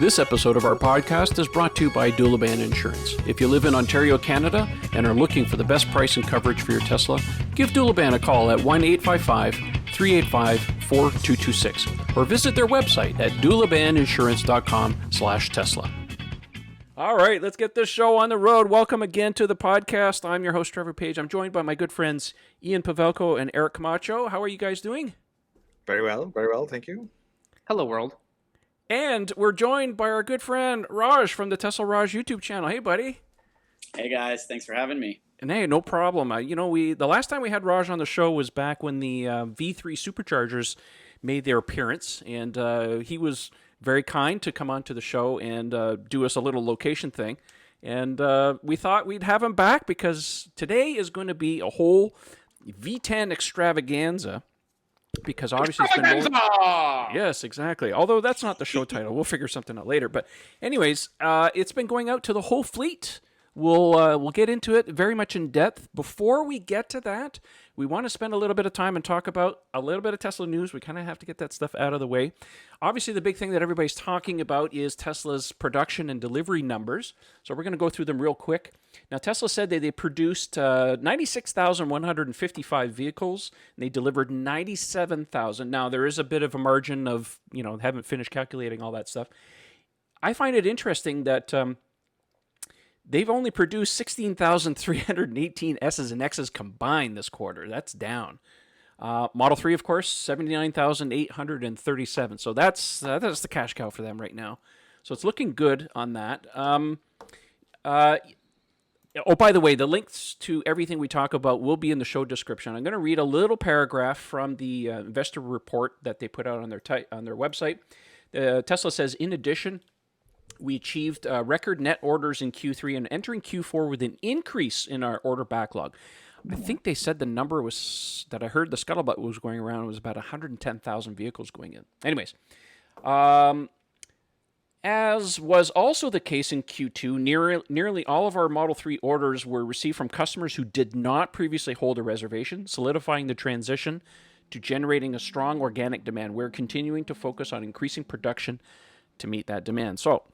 This episode of our podcast is brought to you by Duliban Insurance. If you live in Ontario, Canada, and are looking for the best price and coverage for your Tesla, give Duliban a call at 1-855-385-4226 or visit their website at dulibaninsurance.com/Tesla. All right, let's get this show on the road. Welcome again to the podcast. I'm your host, Trevor Page. I'm joined by my good friends Ian Pavelko and Eric Camacho. How are you guys doing? Very well, thank you. Hello, world. And we're joined by our good friend Raj from the TeslaRaj YouTube channel. Hey, buddy. Hey, guys. Thanks for having me. And hey, no problem. The last time we had Raj on the show was back when the V3 Superchargers made their appearance, and he was very kind to come onto the show and do us a little location thing. And we thought we'd have him back because today is going to be a whole V10 extravaganza. Because obviously it's been Yes, exactly. Although that's not the show title. We'll figure something out later. But anyways, it's been going out to the whole fleet. We'll get into it very much in depth. Before we get to that, we want to spend a little bit of time and talk about a little bit of Tesla news. We kind of have to get that stuff out of the way. Obviously, the big thing that everybody's talking about is Tesla's production and delivery numbers. So we're going to go through them real quick. Now, Tesla said they produced 96,155 vehicles, and they delivered 97,000. Now, there is a bit of a margin of, haven't finished calculating all that stuff. I find it interesting that they've only produced 16,318 S's and X's combined this quarter. That's down. Model 3, of course, 79,837. So that's the cash cow for them right now. So it's looking good on that. Oh, by the way, the links to everything we talk about will be in the show description. I'm going to read a little paragraph from the investor report that they put out on their website. Tesla says, in addition, we achieved record net orders in Q3 and entering Q4 with an increase in our order backlog. I think they said the number was, that I heard the scuttlebutt was going around, was about 110,000 vehicles going in. Anyways, as was also the case in Q2, nearly all of our Model 3 orders were received from customers who did not previously hold a reservation, solidifying the transition to generating a strong organic demand. We're continuing to focus on increasing production to meet that demand. So,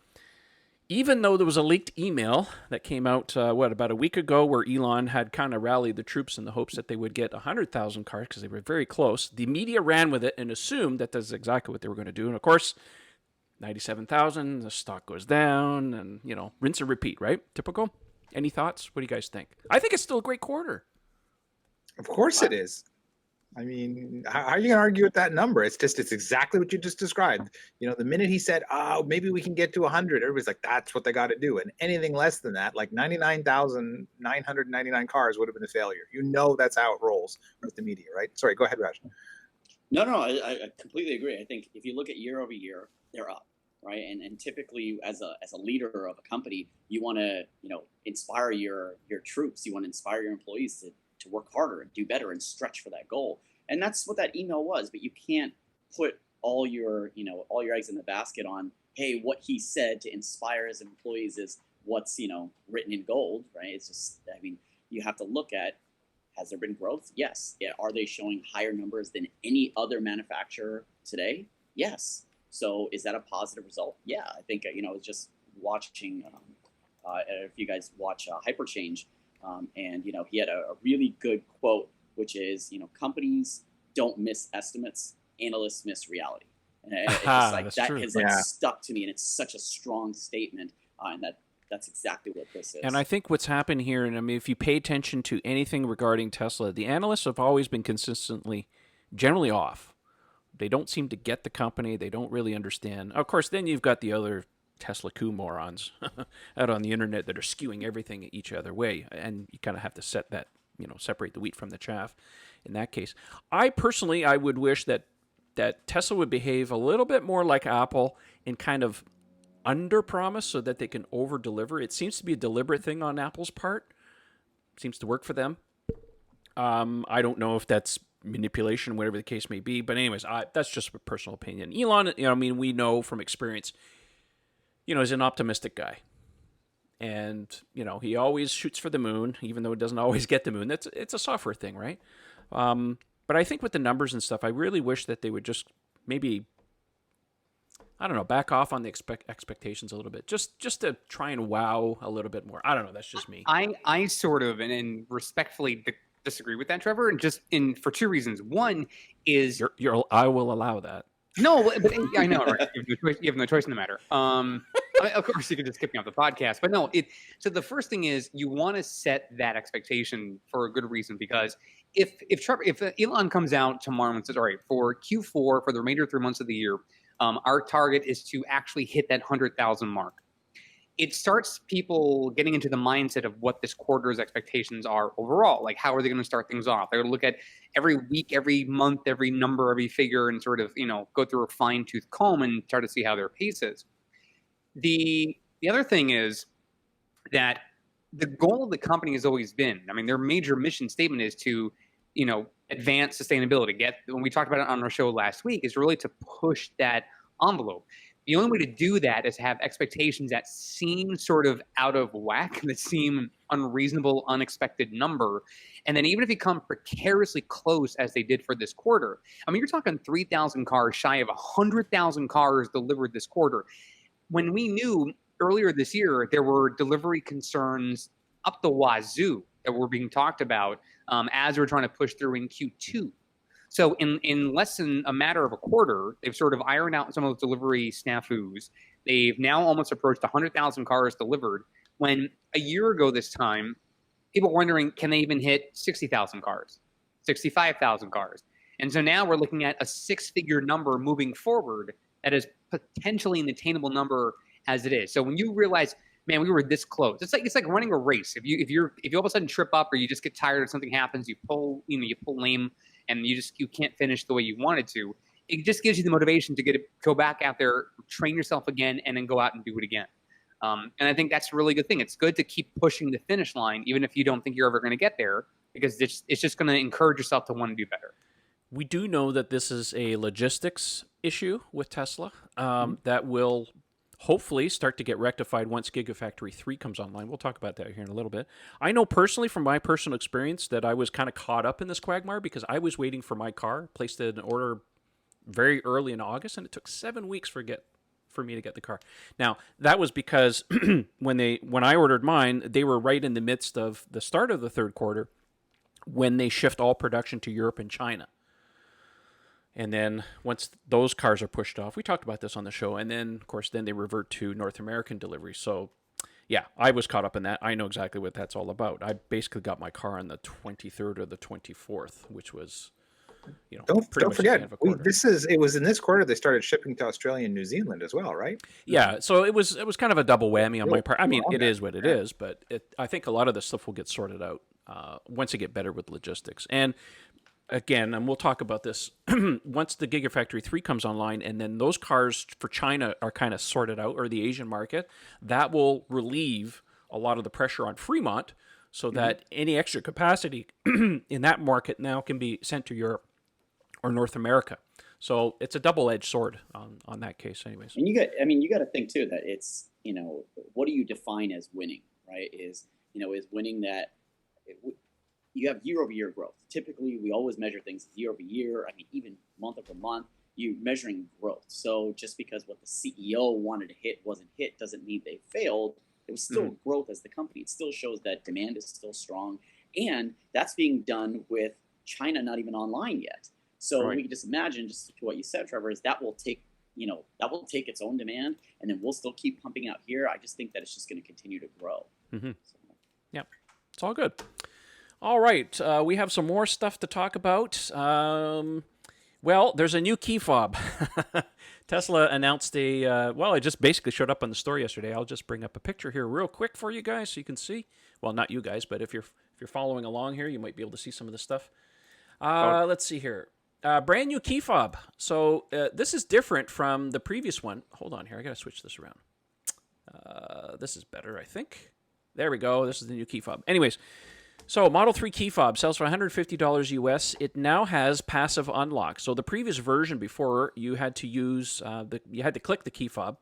even though there was a leaked email that came out, about a week ago, where Elon had kind of rallied the troops in the hopes that they would get 100,000 cars because they were very close, the media ran with it and assumed that that's exactly what they were going to do. And of course, 97,000, the stock goes down, and, rinse and repeat, right? Typical. Any thoughts? What do you guys think? I think it's still a great quarter. Of course it is. I mean, how are you going to argue with that number? It's exactly what you just described. The minute he said, maybe we can get to 100, everybody's like, that's what they got to do. And anything less than that, like 99,999 cars would have been a failure. That's how it rolls with the media, right? Sorry, go ahead, Raj. No, I completely agree. I think if you look at year over year, they're up, right? And typically, as a leader of a company, you want to, inspire your troops. You want to inspire your employees to work harder and do better and stretch for that goal. And that's what that email was. But you can't put all your eggs in the basket on, hey, what he said to inspire his employees is what's, written in gold, right? It's just, you have to look at, has there been growth? Yes. Yeah. Are they showing higher numbers than any other manufacturer today? Yes. So is that a positive result? Yeah. I think, I was just watching, if you guys watch Hyperchange, and he had a really good quote, which is, companies don't miss estimates, analysts miss reality. And it's just like that has stuck to me, and it's such a strong statement, and that's exactly what this is. And I think what's happened here, and if you pay attention to anything regarding Tesla, the analysts have always been consistently, generally off. They don't seem to get the company. They don't really understand. Of course, then you've got the other Tesla coup morons out on the internet that are skewing everything each other way, and you kind of have to set that, separate the wheat from the chaff in that case. I would wish that Tesla would behave a little bit more like Apple and kind of under-promise so that they can over-deliver. It seems to be a deliberate thing on Apple's part. Seems to work for them. I don't know if that's manipulation, whatever the case may be, but anyways, that's just a personal opinion. Elon, we know from experience, is an optimistic guy. And, he always shoots for the moon, even though it doesn't always get the moon. It's a software thing, right? But I think with the numbers and stuff, I really wish that they would just maybe I don't know, back off on the expectations a little bit, just to try and wow a little bit more. I don't know. That's just me. I sort of and respectfully disagree with that, Trevor, and just for two reasons. One is I will allow that. No, but I know, right? You have no choice in the matter. I mean, of course, you can just kick me off the podcast, but no. So the first thing is you want to set that expectation for a good reason, because if Elon comes out tomorrow and says, "All right, for Q4 for the remainder of 3 months of the year, our target is to actually hit that 100,000 mark," it starts people getting into the mindset of what this quarter's expectations are overall. Like, how are they going to start things off? They're going to look at every week, every month, every number, every figure, and sort of, go through a fine-tooth comb and try to see how their pace is. The other thing is that the goal of the company has always been, I mean, their major mission statement is to, advance sustainability. When we talked about it on our show last week, is really to push that envelope. The only way to do that is to have expectations that seem sort of out of whack, that seem unreasonable, unexpected number. And then even if you come precariously close, as they did for this quarter, I mean, you're talking 3,000 cars shy of 100,000 cars delivered this quarter. When we knew earlier this year there were delivery concerns up the wazoo that were being talked about as we're trying to push through in Q2. So in less than a matter of a quarter, they've sort of ironed out some of those delivery snafus. They've now almost approached 100,000 cars delivered, when a year ago this time, people were wondering, can they even hit 60,000 cars, 65,000 cars? And so now we're looking at a six-figure number moving forward that is potentially an attainable number as it is. So when you realize, man, we were this close. It's like running a race. If you all of a sudden trip up, or you just get tired or something happens, you pull lame, and you can't finish the way you wanted to, it just gives you the motivation to go back out there, train yourself again, and then go out and do it again. And I think that's a really good thing. It's good to keep pushing the finish line, even if you don't think you're ever going to get there, because it's just going to encourage yourself to want to do better. We do know that this is a logistics issue with Tesla that will hopefully start to get rectified once Gigafactory 3 comes online. We'll talk about that here in a little bit. I know personally from my personal experience that I was kind of caught up in this quagmire because I was waiting for my car, placed an order very early in August, and it took 7 weeks for me to get the car. Now, that was because when I ordered mine, they were right in the midst of the start of the third quarter when they shift all production to Europe and China. And then once those cars are pushed off, we talked about this on the show, and then, of course, then they revert to North American delivery. So, yeah, I was caught up in that. I know exactly what that's all about. I basically got my car on the 23rd or the 24th, which was, don't forget, it was in this quarter they started shipping to Australia and New Zealand as well, right? Yeah, so it was kind of a double whammy on my part. I mean, it is what it is, but I think a lot of this stuff will get sorted out once they get better with logistics. And again, and we'll talk about this once the Gigafactory 3 comes online, and then those cars for China are kind of sorted out, or the Asian market, that will relieve a lot of the pressure on Fremont so that any extra capacity in that market now can be sent to Europe or North America. So it's a double-edged sword on that case anyways. And you got to think too that it's, what do you define as winning, right? Is winning that you have year-over-year growth. Typically, we always measure things year-over-year. I mean, even month-over-month, you're measuring growth. So just because what the CEO wanted to hit wasn't hit doesn't mean they failed. It was still growth as the company. It still shows that demand is still strong. And that's being done with China not even online yet. So we can just imagine, just to what you said, Trevor, is that will take its own demand, and then we'll still keep pumping out here. I just think that it's just going to continue to grow. Mm-hmm. Yeah, it's all good. All right, we have some more stuff to talk about. Well, there's a new key fob. Tesla announced it just basically showed up on the store yesterday. I'll just bring up a picture here real quick for you guys so you can see. Well, not you guys, but if you're following along here, you might be able to see some of this stuff. Let's see here. Brand new key fob. So this is different from the previous one. Hold on here. I got to switch this around. This is better, I think. There we go. This is the new key fob. Anyways, so Model 3 key fob sells for $150 US. It now has passive unlock. So the previous version before, you had to use you had to click the key fob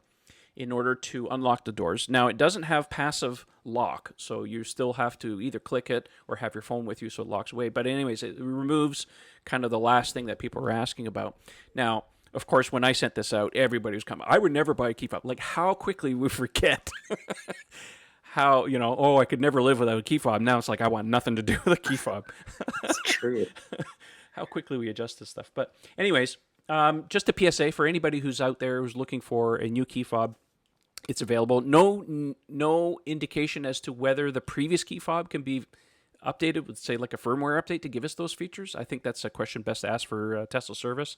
in order to unlock the doors. Now it doesn't have passive lock, so you still have to either click it or have your phone with you so it locks away. But anyways, it removes kind of the last thing that people were asking about. Now, of course, when I sent this out, everybody was coming. I would never buy a key fob. Like, how quickly we forget how, I could never live without a key fob. Now it's like, I want nothing to do with a key fob. It's true. How quickly we adjust this stuff. But anyways, just a PSA for anybody who's out there who's looking for a new key fob. It's available. No indication as to whether the previous key fob can be updated with, say, like a firmware update to give us those features. I think that's a question best asked for Tesla service.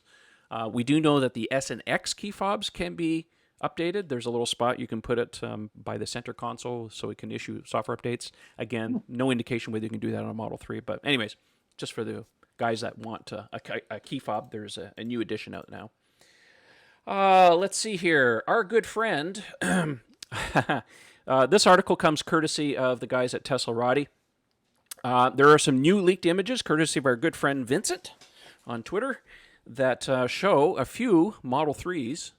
We do know that the S and X key fobs can be updated. There's a little spot you can put it by the center console so it can issue software updates. Again, no indication whether you can do that on a Model 3. But anyways, just for the guys that want a key fob, there's a new edition out now. Let's see here. Our good friend, this article comes courtesy of the guys at TeslaRaj. There are some new leaked images courtesy of our good friend Vincent on Twitter that show a few Model 3s.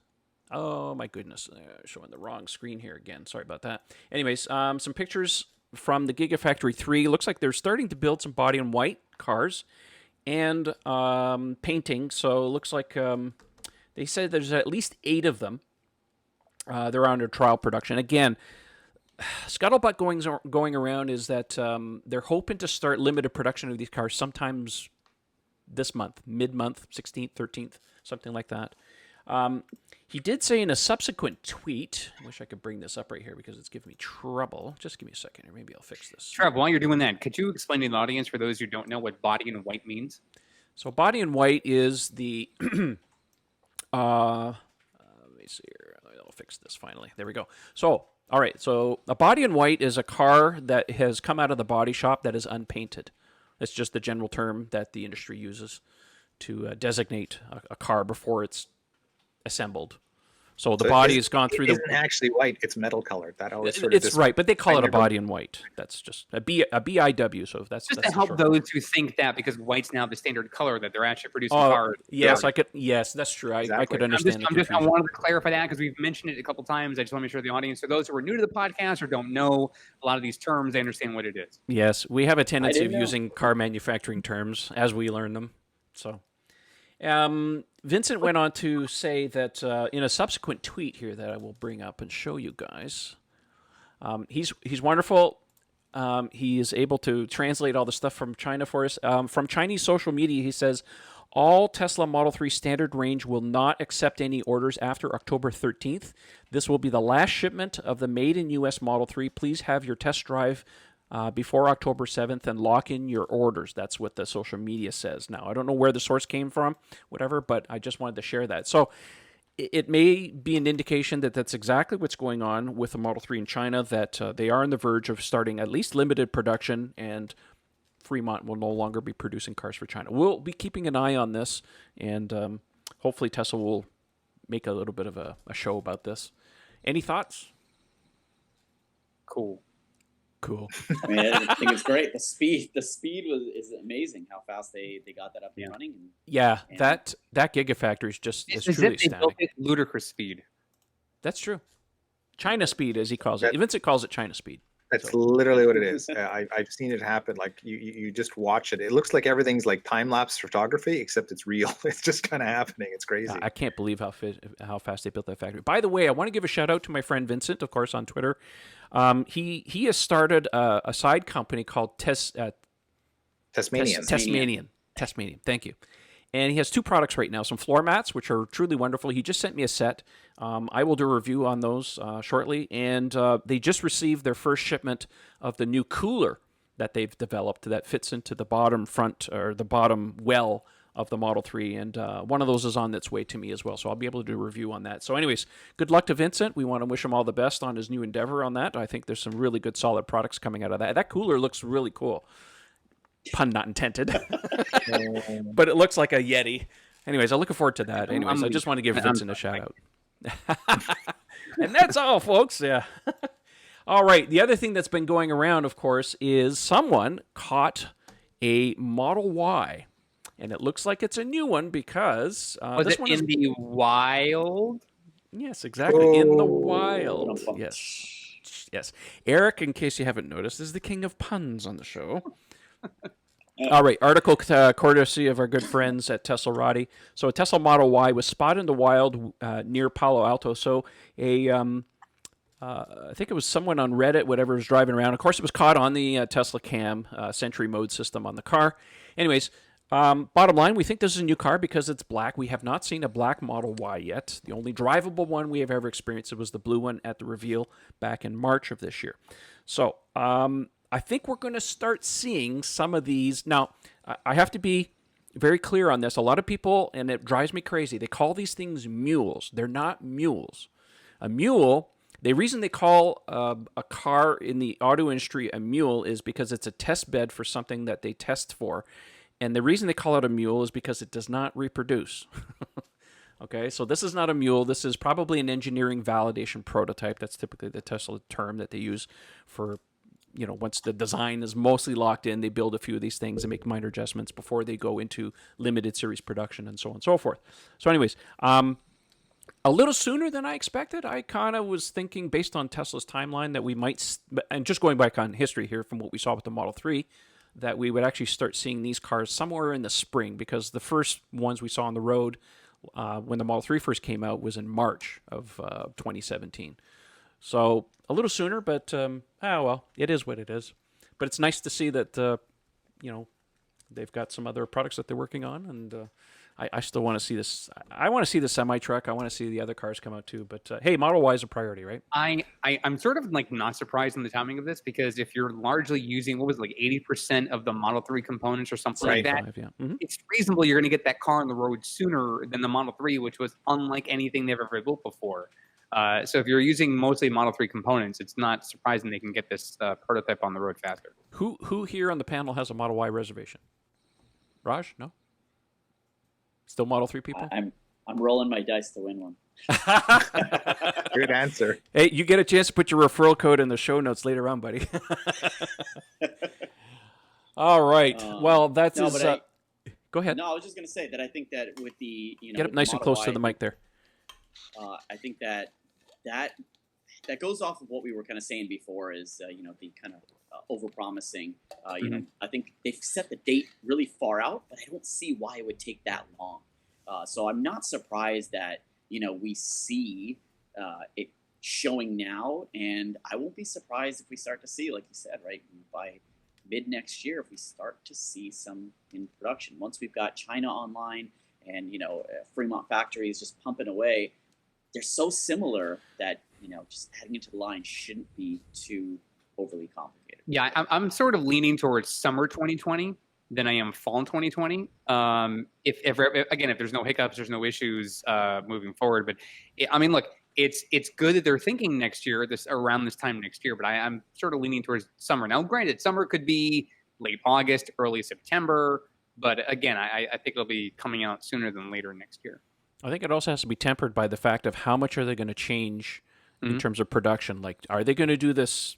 Oh, my goodness. Showing the wrong screen here again. Sorry about that. Anyways, some pictures from the Gigafactory 3. Looks like they're starting to build some body in white cars and painting. So it looks like they said there's at least 8 of them. They're under trial production. Again, scuttlebutt going around is that they're hoping to start limited production of these cars sometimes this month, mid-month, 16th, 13th, something like that. He did say in a subsequent tweet, I wish I could bring this up right here because it's giving me trouble. Just give me a second here. Maybe I'll fix this. Trevor, while you're doing that, could you explain to the audience, for those who don't know, what body in white means? So body in white is the... let me see here. I'll fix this finally. There we go. So, all right. So a body in white is a car that has come out of the body shop that is unpainted. That's just the general term that the industry uses to designate a car before it's assembled. So the body has gone through it isn't actually white, it's metal colored. That always sort of it's right, but they call it a body in white. That's just a BIW. So that's just to help those who think that because white's now the standard color that they're actually producing cars. Yes, Yes, that's true. I could understand. I wanted to clarify that because we've mentioned it a couple times. I just want to make sure the audience, for those who are new to the podcast or don't know a lot of these terms, they understand what it is. Yes, we have a tendency of using car manufacturing terms as we learn them. So. Vincent went on to say that in a subsequent tweet here that I will bring up and show you guys, he's wonderful. He is able to translate all the stuff from China for us. From Chinese social media, he says, all Tesla Model 3 standard range will not accept any orders after October 13th. This will be the last shipment of the made in U.S. Model 3. Please have your test drive before October 7th and lock in your orders. That's what the social media says. Now, I don't know where the source came from, whatever, but I just wanted to share that. So it may be an indication that that's exactly what's going on with the Model 3 in China, that they are on the verge of starting at least limited production, and Fremont will no longer be producing cars for China. We'll be keeping an eye on this, and hopefully Tesla will make a little bit of a show about this. Any thoughts? Cool. I mean, I think it's great. The speed is amazing. How fast they got that up and running. That Gigafactory is just it's truly astounding. Built it ludicrous speed. That's true. China speed, as he calls it. Vincent calls it China speed. That's literally what it is. I've seen it happen. Like you just watch it. It looks like everything's like time-lapse photography, except it's real. It's just kind of happening. It's crazy. I can't believe how fast they built that factory. By the way, I want to give a shout out to my friend Vincent, of course, on Twitter. He has started a side company called Tesmanian. Tesmanian. Thank you. And he has 2 products right now, some floor mats, which are truly wonderful. He just sent me a set. I will do a review on those shortly. And they just received their first shipment of the new cooler that they've developed that fits into the bottom front or the bottom well of the Model 3. And one of those is on its way to me as well. So I'll be able to do a review on that. So anyways, good luck to Vincent. We want to wish him all the best on his new endeavor on that. I think there's some really good solid products coming out of that. That cooler looks really cool. Pun not intended. But it looks like a Yeti. Anyways, I'm looking forward to that. Anyways, I just want to give Vincent a shout out. And that's all, folks. Yeah. All right. The other thing that's been going around, of course, is someone caught a Model Y. And it looks like it's a new one because... Was this it one in the wild? Yes, exactly. In the wild. Yes. Eric, in case you haven't noticed, is the king of puns on the show. All right, article courtesy of our good friends at TeslaRaj. So a Tesla Model Y was spotted in the wild near Palo Alto. So I think it was someone on Reddit, whatever, was driving around. Of course, it was caught on the Tesla Cam Sentry mode system on the car. Anyways, bottom line, we think this is a new car because it's black. We have not seen a black Model Y yet. The only drivable one we have ever experienced was the blue one at the reveal back in March of this year. So I think we're going to start seeing some of these. Now, I have to be very clear on this. A lot of people, and it drives me crazy, they call these things mules. They're not mules. A mule, the reason they call a car in the auto industry a mule is because it's a test bed for something that they test for. And the reason they call it a mule is because it does not reproduce. Okay, so this is not a mule. This is probably an engineering validation prototype. That's typically the Tesla term that they use for, once the design is mostly locked in, they build a few of these things and make minor adjustments before they go into limited series production and so on and so forth. So anyways, a little sooner than I expected. I kind of was thinking, based on Tesla's timeline, that we might, and just going back on history here from what we saw with the Model 3, that we would actually start seeing these cars somewhere in the spring, because the first ones we saw on the road when the Model 3 first came out was in March of 2017. So a little sooner, but well, it is what it is. But it's nice to see that they've got some other products that they're working on, and I still want to see this. I want to see the semi-truck. I want to see the other cars come out too. But hey, Model Y is a priority, right? I'm sort of not surprised in the timing of this, because if you're largely using 80% of the Model 3 components or something like that, Yeah. Mm-hmm. It's reasonable you're going to get that car on the road sooner than the Model 3, which was unlike anything they've ever built before. So if you're using mostly Model 3 components, it's not surprising they can get this prototype on the road faster. Who here on the panel has a Model Y reservation? Raj? No? Still Model 3 people? I'm rolling my dice to win one. Good answer. Hey, you get a chance to put your referral code in the show notes later on, buddy. All right. Well, that's go ahead. No, I was just going to say that I think that with the get up nice and close to the mic there. I think that goes off of what we were kind of saying before, is the kind of over-promising. I think they've set the date really far out, but I don't see why it would take that long. So I'm not surprised that we see it showing now, and I won't be surprised if we start to see, like you said, right, by mid next year, if we start to see some in production. Once we've got China online and Fremont factory is just pumping away, they're so similar that just adding into the line shouldn't be too overly complicated. Yeah, I'm sort of leaning towards summer 2020 than I am fall 2020. If there's no hiccups, there's no issues moving forward. But look, it's good that they're thinking next year, around this time next year. But I'm sort of leaning towards summer. Now, granted, summer could be late August, early September. But again, I think it'll be coming out sooner than later next year. I think it also has to be tempered by the fact of how much are they going to change in terms of production. Like, are they going to do this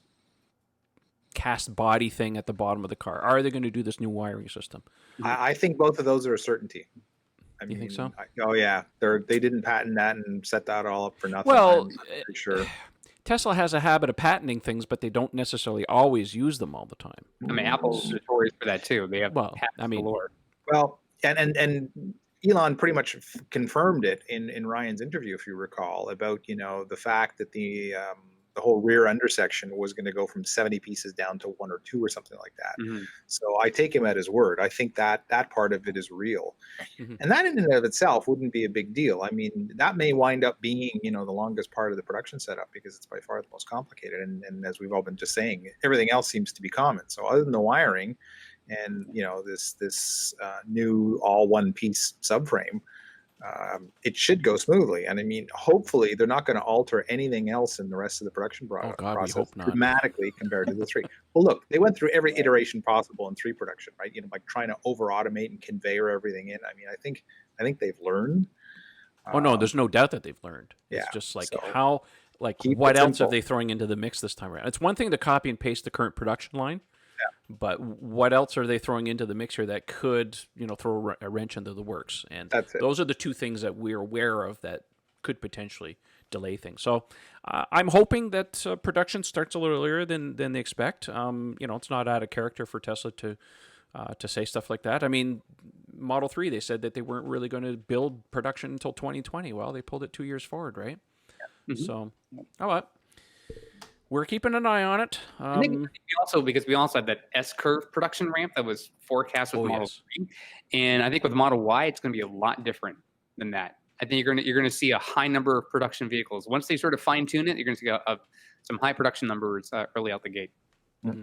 cast body thing at the bottom of the car? Are they going to do this new wiring system? I think both of those are a certainty. You think so? They didn't patent that and set that all up for nothing. Well, I'm pretty sure. Tesla has a habit of patenting things, but they don't necessarily always use them all the time. Apple's notorious for that too. They have patents galore. Well, and Elon pretty much confirmed it in Ryan's interview, if you recall, about the fact that the whole rear undersection was going to go from 70 pieces down to 1 or 2 or something like that. Mm-hmm. So I take him at his word. I think that part of it is real. Mm-hmm. And that in and of itself wouldn't be a big deal. I mean, that may wind up being, the longest part of the production setup, because it's by far the most complicated. And as we've all been just saying, everything else seems to be common. So other than the wiring and, this new all one piece subframe, it should go smoothly. And I mean, hopefully they're not going to alter anything else in the rest of the production process dramatically compared to the 3. Well, look, they went through every iteration possible in 3 production, right? Like trying to over automate and conveyor everything in. I mean, I think they've learned. Oh no, there's no doubt that they've learned. It's just like what else are they throwing into the mix this time around? It's one thing to copy and paste the current production line. Yeah. But what else are they throwing into the mixer that could, throw a wrench into the works? And those are the 2 things that we're aware of that could potentially delay things. So I'm hoping that production starts a little earlier than they expect. It's not out of character for Tesla to to say stuff like that. I mean, Model 3, they said that they weren't really going to build production until 2020. Well, they pulled it 2 years forward, right? Mm-hmm. So, what? We're keeping an eye on it. I think because we also had that S-curve production ramp that was forecast with Model 3, and I think with Model Y, it's going to be a lot different than that. I think you're going to see a high number of production vehicles. Once they sort of fine tune it, you're going to see some high production numbers early out the gate. Mm-hmm.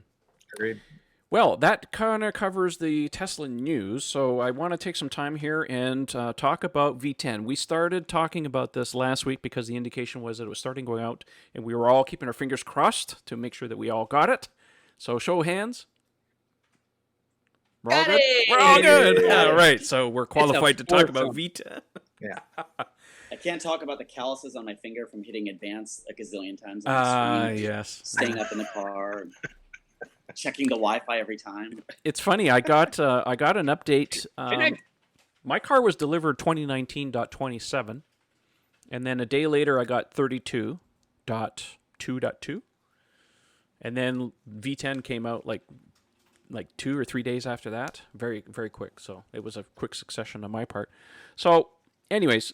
Agreed. Well, that kind of covers the Tesla news, so I want to take some time here and talk about V10. We started talking about this last week because the indication was that it was starting going out, and we were all keeping our fingers crossed to make sure that we all got it. So, show of hands. We're all good? We're all good! All right, so we're qualified to talk about V10. Yeah. I can't talk about the calluses on my finger from hitting advance a gazillion times on the screen. Yes. Staying up in the car. Checking the Wi-Fi every time. It's funny. I got an update. My car was delivered 2019.27, and then a day later I got 32.2.2, and then V10 came out like 2 or 3 days after that. Very, very quick. So it was a quick succession on my part. So, anyways,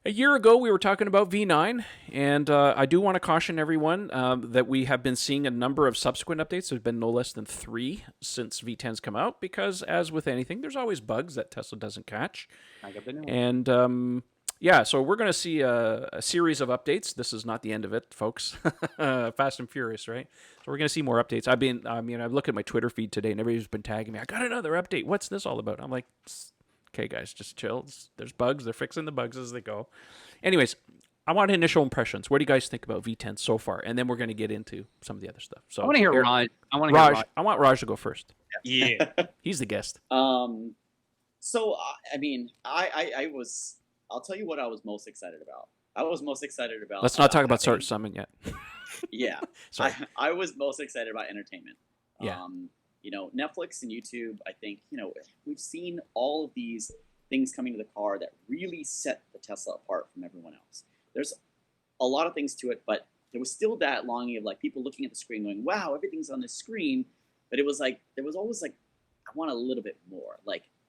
a year ago, we were talking about V9, and I do want to caution everyone that we have been seeing a number of subsequent updates. There's been no less than 3 since V10's come out, because as with anything, there's always bugs that Tesla doesn't catch. And so we're going to see a series of updates. This is not the end of it, folks. Fast and Furious, right? So we're going to see more updates. I've looked at my Twitter feed today, and everybody's been tagging me. I got another update. What's this all about? I'm like, okay, guys, just chill. There's bugs. They're fixing the bugs as they go. Anyways, I want initial impressions. What do you guys think about V10 so far? And then we're going to get into some of the other stuff. So I want to hear Raj. I want Raj to go first. Yeah. He's the guest. I was. I'll tell you what I was most excited about. Let's not talk about Summon yet. Yeah. Sorry. I was most excited about entertainment. Yeah. Netflix and YouTube, I think, we've seen all of these things coming to the car that really set the Tesla apart from everyone else. There's a lot of things to it, but there was still that longing of people looking at the screen going, wow, everything's on this screen. But it was there was always I want a little bit more.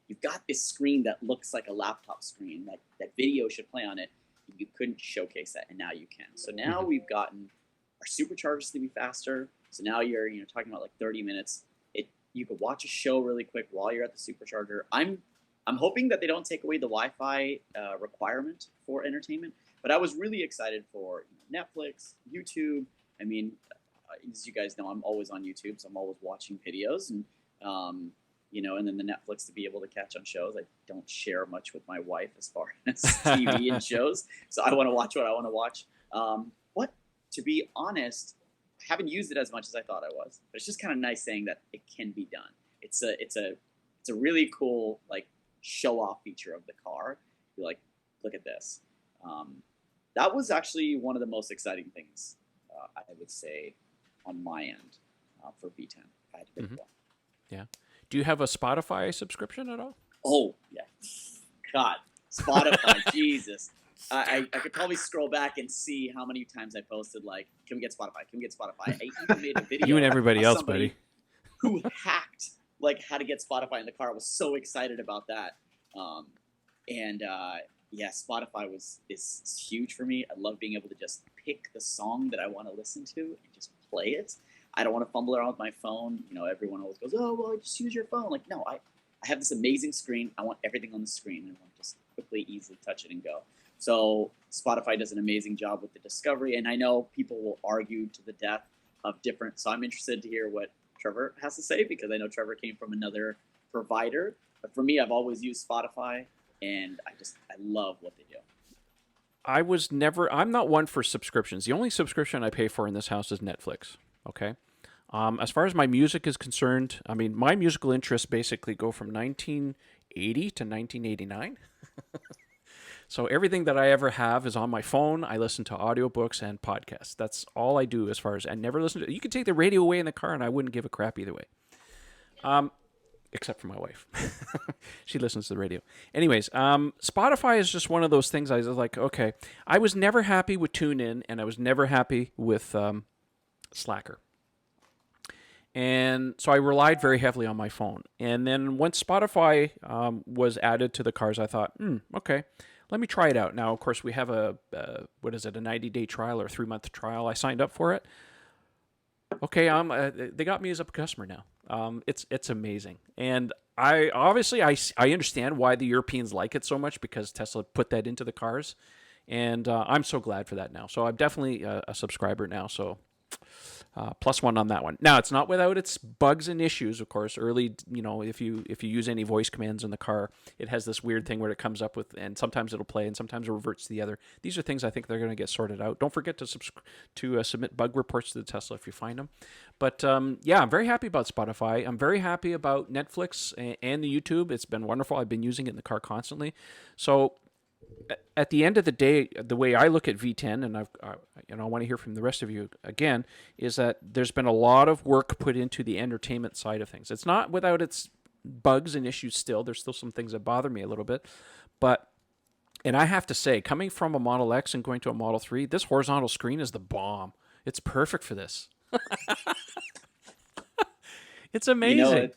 You've got this screen that looks like a laptop screen, that video should play on it. You couldn't showcase that, and now you can. So now we've gotten our superchargers to be faster. So now you're talking about 30 minutes. You could watch a show really quick while you're at the supercharger. I'm hoping that they don't take away the Wi-Fi requirement for entertainment, but I was really excited for Netflix, YouTube. I mean, as you guys know, I'm always on YouTube, so I'm always watching videos, and and then the Netflix to be able to catch on shows. I don't share much with my wife as far as TV and shows, so I want to watch what I want to watch. To be honest, I haven't used it as much as I thought I was, but it's just kind of nice saying that it can be done. It's a really cool show off feature of the car. You're like, look at this. That was actually one of the most exciting things I would say on my end for V10. I had to pick one. Yeah. Do you have a Spotify subscription at all? Oh yeah. God, Spotify, Jesus. I could probably scroll back and see how many times I posted can we get Spotify? Can we get Spotify? I even made a video. You and everybody else, buddy. Who hacked how to get Spotify in the car. I was so excited about that. Spotify is huge for me. I love being able to just pick the song that I want to listen to and just play it. I don't want to fumble around with my phone. Everyone always goes, "Oh, well, just use your phone." No, I have this amazing screen. I want everything on the screen. I want to just quickly, easily touch it and go. So Spotify does an amazing job with the discovery, and I know people will argue to the death of different. So I'm interested to hear what Trevor has to say, because I know Trevor came from another provider. But for me, I've always used Spotify, and I love what they do. I'm not one for subscriptions. The only subscription I pay for in this house is Netflix. Okay. As far as my music is concerned, my musical interests basically go from 1980 to 1989. So everything that I ever have is on my phone. I listen to audiobooks and podcasts. That's all I do as far as I never listen to. You could take the radio away in the car and I wouldn't give a crap either way. Except for my wife. She listens to the radio. Anyways, Spotify is just one of those things I was like, okay. I was never happy with TuneIn, and I was never happy with Slacker. And so I relied very heavily on my phone. And then once Spotify was added to the cars, I thought, okay, let me try it out. Now, of course, we have a 90-day trial or 3-month trial. I signed up for it. Okay, they got me as a customer now. It's amazing. And I understand why the Europeans like it so much, because Tesla put that into the cars. And I'm so glad for that now. So I'm definitely a subscriber now. So +1 on that one. Now, it's not without its bugs and issues, of course. Early, if you use any voice commands in the car, it has this weird thing where it comes up with, and sometimes it'll play and sometimes it reverts to the other. These are things I think they're going to get sorted out. Don't forget to submit bug reports to the Tesla if you find them. But yeah, I'm very happy about Spotify. I'm very happy about Netflix and the YouTube. It's been wonderful. I've been using it in the car constantly. So at the end of the day, the way I look at V10, and I want to hear from the rest of you again, is that there's been a lot of work put into the entertainment side of things. It's not without its bugs and issues still. There's still some things that bother me a little bit. And I have to say, coming from a Model X and going to a Model 3, this horizontal screen is the bomb. It's perfect for this. It's amazing.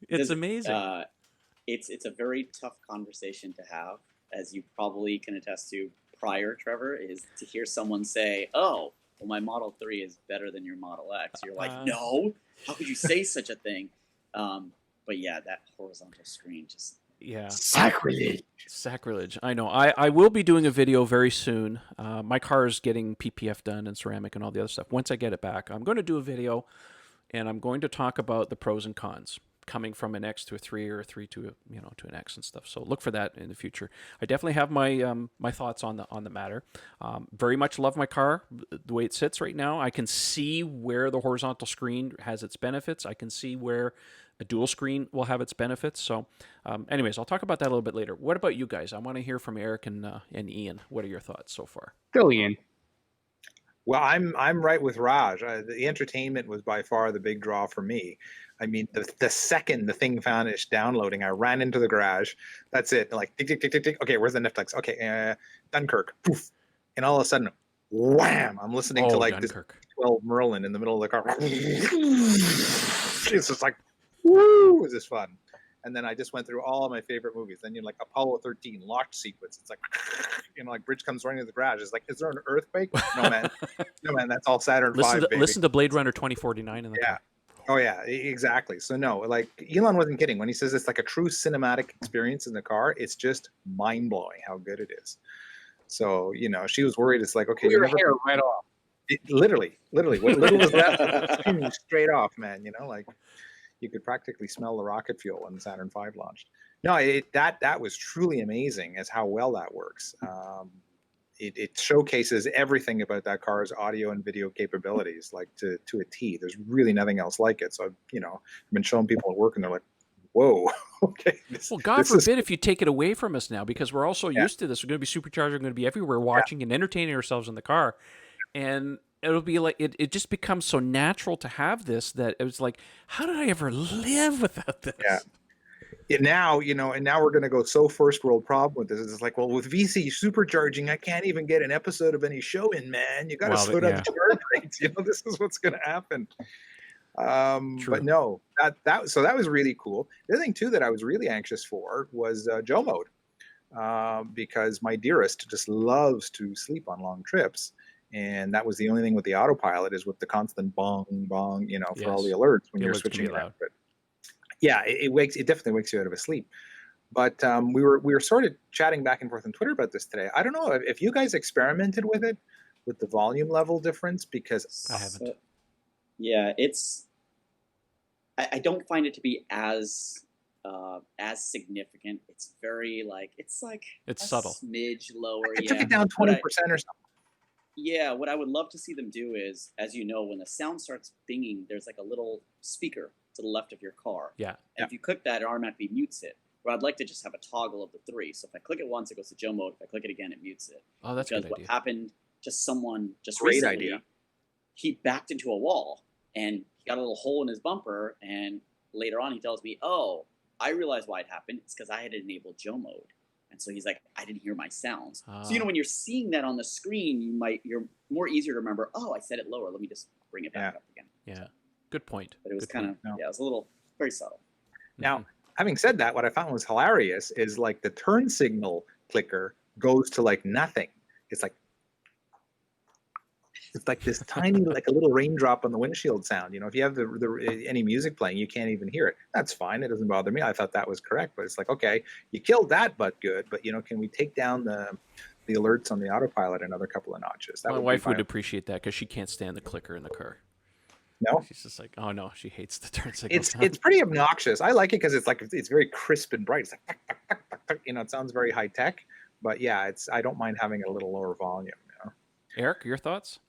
It's amazing. It's a very tough conversation to have, as you probably can attest to prior, Trevor, is to hear someone say, oh, well, my Model 3 is better than your Model X. You're like, no, how could you say such a thing? But yeah, that horizontal screen just... Yeah. Sacrilege. I know. I will be doing a video very soon. My car is getting PPF done and ceramic and all the other stuff. Once I get it back, I'm going to do a video, and I'm going to talk about the pros and cons coming from an X to a 3 or a 3 to to an X and stuff. So look for that in the future. I definitely have my my thoughts on the matter. Very much love my car the way it sits right now. I can see where the horizontal screen has its benefits. I can see where a dual screen will have its benefits. So anyways, I'll talk about that a little bit later. What about you guys? I want to hear from Eric and Ian. What are your thoughts so far? Go, Ian. Well, I'm right with Raj. The entertainment was by far the big draw for me. I mean, the second the thing finished downloading, I ran into the garage. That's it. Like, tick, tick, tick, tick, tick. Okay, where's the Netflix? Okay, Dunkirk. Poof. And all of a sudden, wham! I'm listening to like Dunkirk. This 12 Merlin in the middle of the car. It's just like, woo! Is this fun? And then I just went through all of my favorite movies. Then like Apollo 13 launch sequence. It's like, like bridge comes running to the garage. It's like, is there an earthquake? No, man. No, man. That's all Saturn V. Listen to Blade Runner 2049 in the car. Oh yeah, exactly. So no, like Elon wasn't kidding when he says it's like a true cinematic experience in the car. It's just mind blowing how good it is. So she was worried. It's like, okay, your hair right off. Literally, what little was that? Screaming straight off, man. Like you could practically smell the rocket fuel when the Saturn V launched. No, that was truly amazing as how well that works. It showcases everything about that car's audio and video capabilities, like to a T. There's really nothing else like it. So, I've been showing people at work and they're like, whoa, okay. Well, God forbid if you take it away from us now, because we're all so used to this. We're going to be supercharging, we're going to be everywhere watching and entertaining ourselves in the car. And it'll be like, it just becomes so natural to have this that it was like, how did I ever live without this? Yeah. Now, and now we're going to go so first world problem with this. It's like, well, with VC supercharging, I can't even get an episode of any show in, man. You got to slow down the charge rates. This is what's going to happen. But no, so that was really cool. The other thing too that I was really anxious for was Joe mode, because my dearest just loves to sleep on long trips. And that was the only thing with the autopilot is with the constant bong, bong, for all the alerts when you're switching it out. But yeah, it definitely wakes you out of a sleep. But we were sort of chatting back and forth on Twitter about this today. I don't know if you guys experimented with it, with the volume level difference, because I haven't. Yeah, I don't find it to be as significant. It's very it's subtle, smidge lower. I took it down 20% or something. Yeah, what I would love to see them do is, as you know, when the sound starts binging, there's like a little speaker to the left of your car. Yeah. And if you click that, it automatically mutes it. But I'd like to just have a toggle of the 3. So if I click it once, it goes to Joe mode. If I click it again, it mutes it. Oh, that's a good idea. What happened, someone Great recently, idea. He backed into a wall and he got a little hole in his bumper. And later on, he tells me, oh, I realized why it happened. It's because I had enabled Joe mode. And so he's like, I didn't hear my sounds. So, when you're seeing that on the screen, you're more easier to remember, oh, I set it lower. Let me just bring it back up again. Yeah. Good point. But it was Good kind point. of, yeah, it was a little, very subtle. Now, having said that, what I found was hilarious is like the turn signal clicker goes to like nothing. It's like this tiny, like a little raindrop on the windshield sound. You know, if you have any music playing, you can't even hear it. That's fine. It doesn't bother me. I thought that was correct, but it's like, okay, you killed that, but good. But you know, can we take down the alerts on the autopilot another couple of notches? That My would wife be would appreciate that because she can't stand the clicker in the car. No, She's just like, oh no, she hates the turn signal. it's pretty obnoxious. I like it because it's very crisp and bright. It's like tuck, tuck, tuck, tuck, tuck. You know, it sounds very high tech. But yeah, I don't mind having a little lower volume. You know? Eric, your thoughts?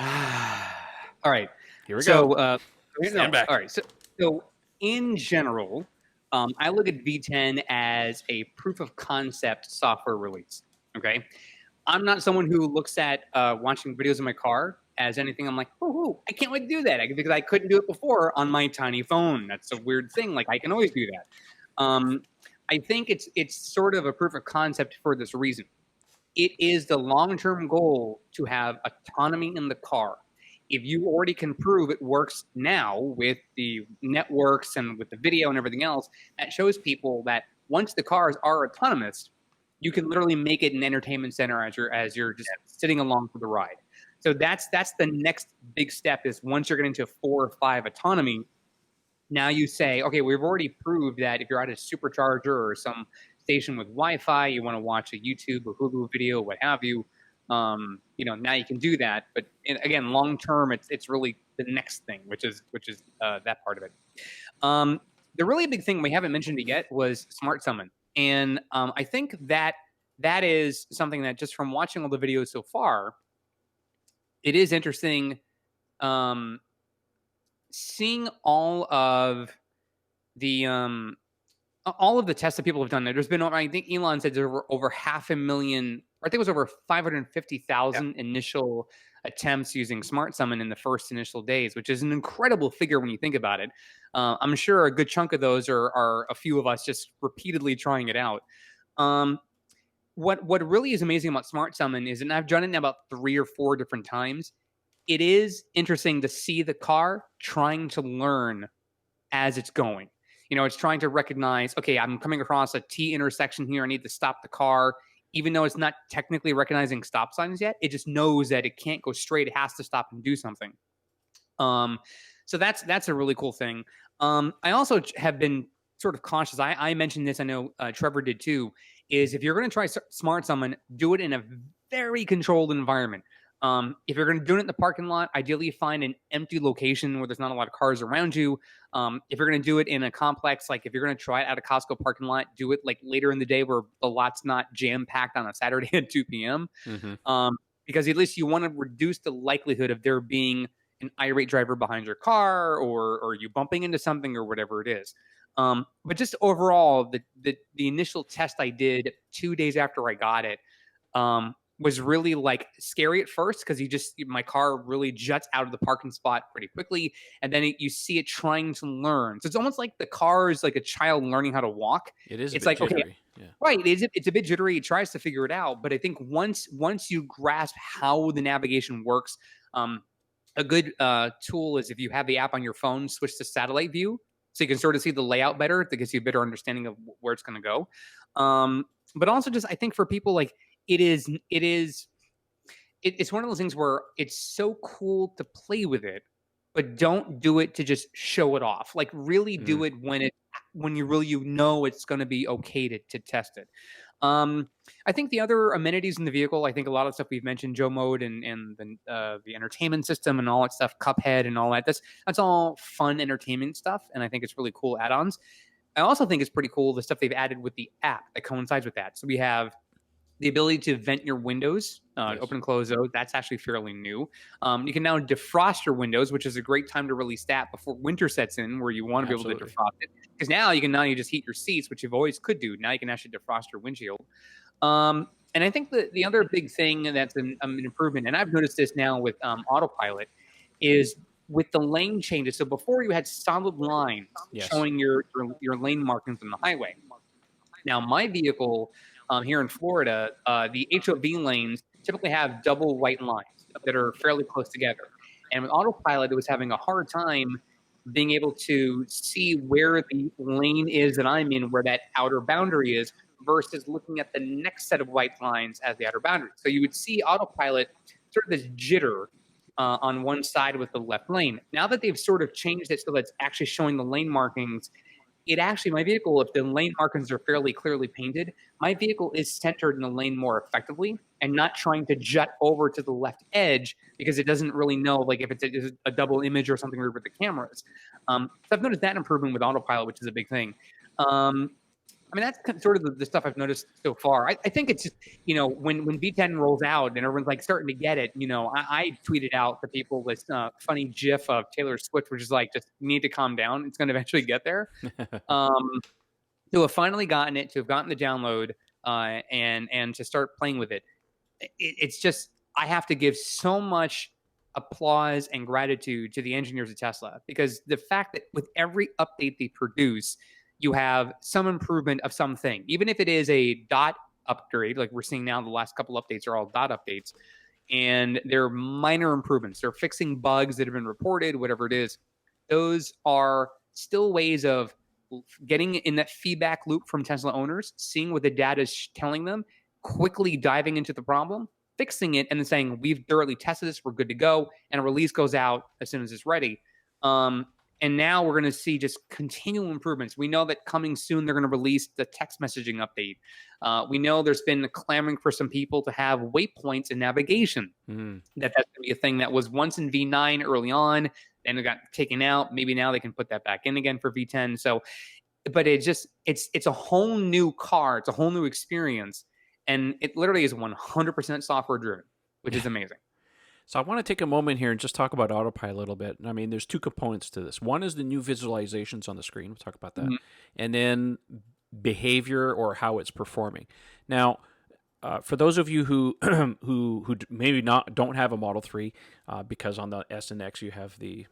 All right. Here we So, go. Stand back. All right. So in general, I look at V10 as a proof of concept software release. Okay. I'm not someone who looks at watching videos in my car as anything. I'm like, oh, I can't wait to do that because I couldn't do it before on my tiny phone. That's a weird thing. Like I can always do that. I think it's sort of a proof of concept for this reason. It is the long-term goal to have autonomy in the car. If you already can prove it works now with the networks and with the video and everything else, that shows people that once the cars are autonomous, you can literally make it an entertainment center as you're just sitting along for the ride. So that's the next big step is once you're getting to 4 or 5 autonomy, now you say, okay, we've already proved that if you're at a supercharger or some station with Wi-Fi, you want to watch a YouTube or Hulu video, what have you, you know, now you can do that. But again, long term, it's really the next thing, which is that part of it. The really big thing we haven't mentioned it yet was Smart Summon, and I think that is something that just from watching all the videos so far, it is interesting seeing all of the tests that people have done there. There's been, I think Elon said there were over 500,000, or I think it was over 550,000 initial attempts using Smart Summon in the first initial days, which is an incredible figure when you think about it. I'm sure a good chunk of those are a few of us just repeatedly trying it out. What really is amazing about Smart Summon is, and I've done it about 3 or 4 different times, it is interesting to see the car trying to learn as it's going. You know, it's trying to recognize, okay, I'm coming across a T intersection here. I need to stop the car. Even though it's not technically recognizing stop signs yet, it just knows that it can't go straight. It has to stop and do something. So that's a really cool thing. I also have been sort of cautious. I mentioned this. I know Trevor did too, is if you're going to try Smart Summon, do it in a very controlled environment. If you're going to do it in the parking lot, ideally find an empty location where there's not a lot of cars around you. If you're going to do it in a complex, like if you're going to try it at a Costco parking lot, do it like later in the day where the lot's not jam-packed on a Saturday at 2 p.m. Because at least you want to reduce the likelihood of there being an irate driver behind your car or you bumping into something or whatever it is. But just overall, the initial test I did 2 days after I got it, was really like scary at first because my car really juts out of the parking spot pretty quickly, and then you see it trying to learn. So it's almost like the car is like a child learning how to walk. It's like jittery. Okay, yeah. Right? It's a bit jittery. It tries to figure it out, but I think once you grasp how the navigation works, a good tool is if you have the app on your phone, switch to satellite view so you can sort of see the layout better. That gives you a better understanding of where it's going to go. But also just I think for people like. It's one of those things where it's so cool to play with it, but don't do it to just show it off. Like really do it when you really know it's going to be okay to test it. I think the other amenities in the vehicle, I think a lot of stuff we've mentioned, Joe Mode and the entertainment system and all that stuff, Cuphead and all that. That's all fun entertainment stuff, and I think it's really cool add-ons. I also think it's pretty cool the stuff they've added with the app that coincides with that. So we have the ability to vent your windows, open and close those. That's actually fairly new. You can now defrost your windows, which is a great time to release that before winter sets in, where you want to be able to defrost it. Because now you can just heat your seats, which you've always could do. Now you can actually defrost your windshield. And I think the other big thing that's an improvement, and I've noticed this now with Autopilot, is with the lane changes. So before you had solid lines showing your lane markings on the highway. Now my vehicle. Here in Florida, the HOV lanes typically have double white lines that are fairly close together. And with Autopilot, it was having a hard time being able to see where the lane is that I'm in, where that outer boundary is, versus looking at the next set of white lines as the outer boundary. So you would see Autopilot sort of this jitter on one side with the left lane. Now that they've sort of changed it so that it's actually showing the lane markings, it actually, my vehicle, if the lane markings are fairly clearly painted, my vehicle is centered in the lane more effectively and not trying to jut over to the left edge because it doesn't really know, like, if it's a double image or something with the cameras. So I've noticed that improvement with Autopilot, which is a big thing. I mean, that's sort of the stuff I've noticed so far. I think it's just, when V10 rolls out and everyone's like starting to get it, I tweeted out to people this funny GIF of Taylor Swift, which is like, just need to calm down. It's going to eventually get there. To have finally gotten it, to have gotten the download, and to start playing with it. It's just, I have to give so much applause and gratitude to the engineers of Tesla, because the fact that with every update they produce, you have some improvement of something, even if it is a dot upgrade, like we're seeing now. The last couple updates are all dot updates, and they're minor improvements. They're fixing bugs that have been reported, whatever it is. Those are still ways of getting in that feedback loop from Tesla owners, seeing what the data is telling them, quickly diving into the problem, fixing it, and then saying, we've thoroughly tested this, we're good to go, and a release goes out as soon as it's ready. And now we're going to see just continual improvements. We know that coming soon, they're going to release the text messaging update. We know there's been clamoring for some people to have waypoints in navigation. That's going to be a thing that was once in V9 early on, and it got taken out. Maybe now they can put that back in again for V10. So, but it's a whole new car. It's a whole new experience. And it literally is 100% software driven, which is amazing. So I want to take a moment here and just talk about Autopilot a little bit. I mean, there's two components to this. One is the new visualizations on the screen. We'll talk about that. And then behavior, or how it's performing. Now, for those of you who who maybe don't have a Model 3, because on the S and X you have the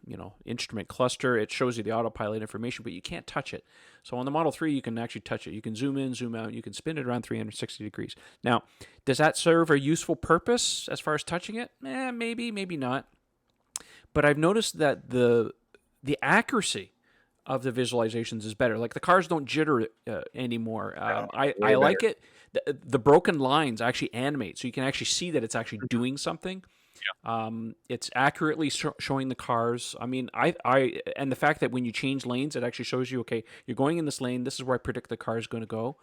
instrument cluster, it shows you the Autopilot information, but you can't touch it. So on the Model 3 you can actually touch it. You can zoom in, zoom out, you can spin it around 360 degrees. Now, does that serve a useful purpose as far as touching it? Maybe, maybe not. But I've noticed that the accuracy of the visualizations is better. Like, the cars don't jitter anymore. I like it. The broken lines actually animate, so you can actually see that it's actually doing something. It's accurately showing the cars. I mean, and the fact that when you change lanes, it actually shows you, okay, you're going in this lane, this is where I predict the car is going to go.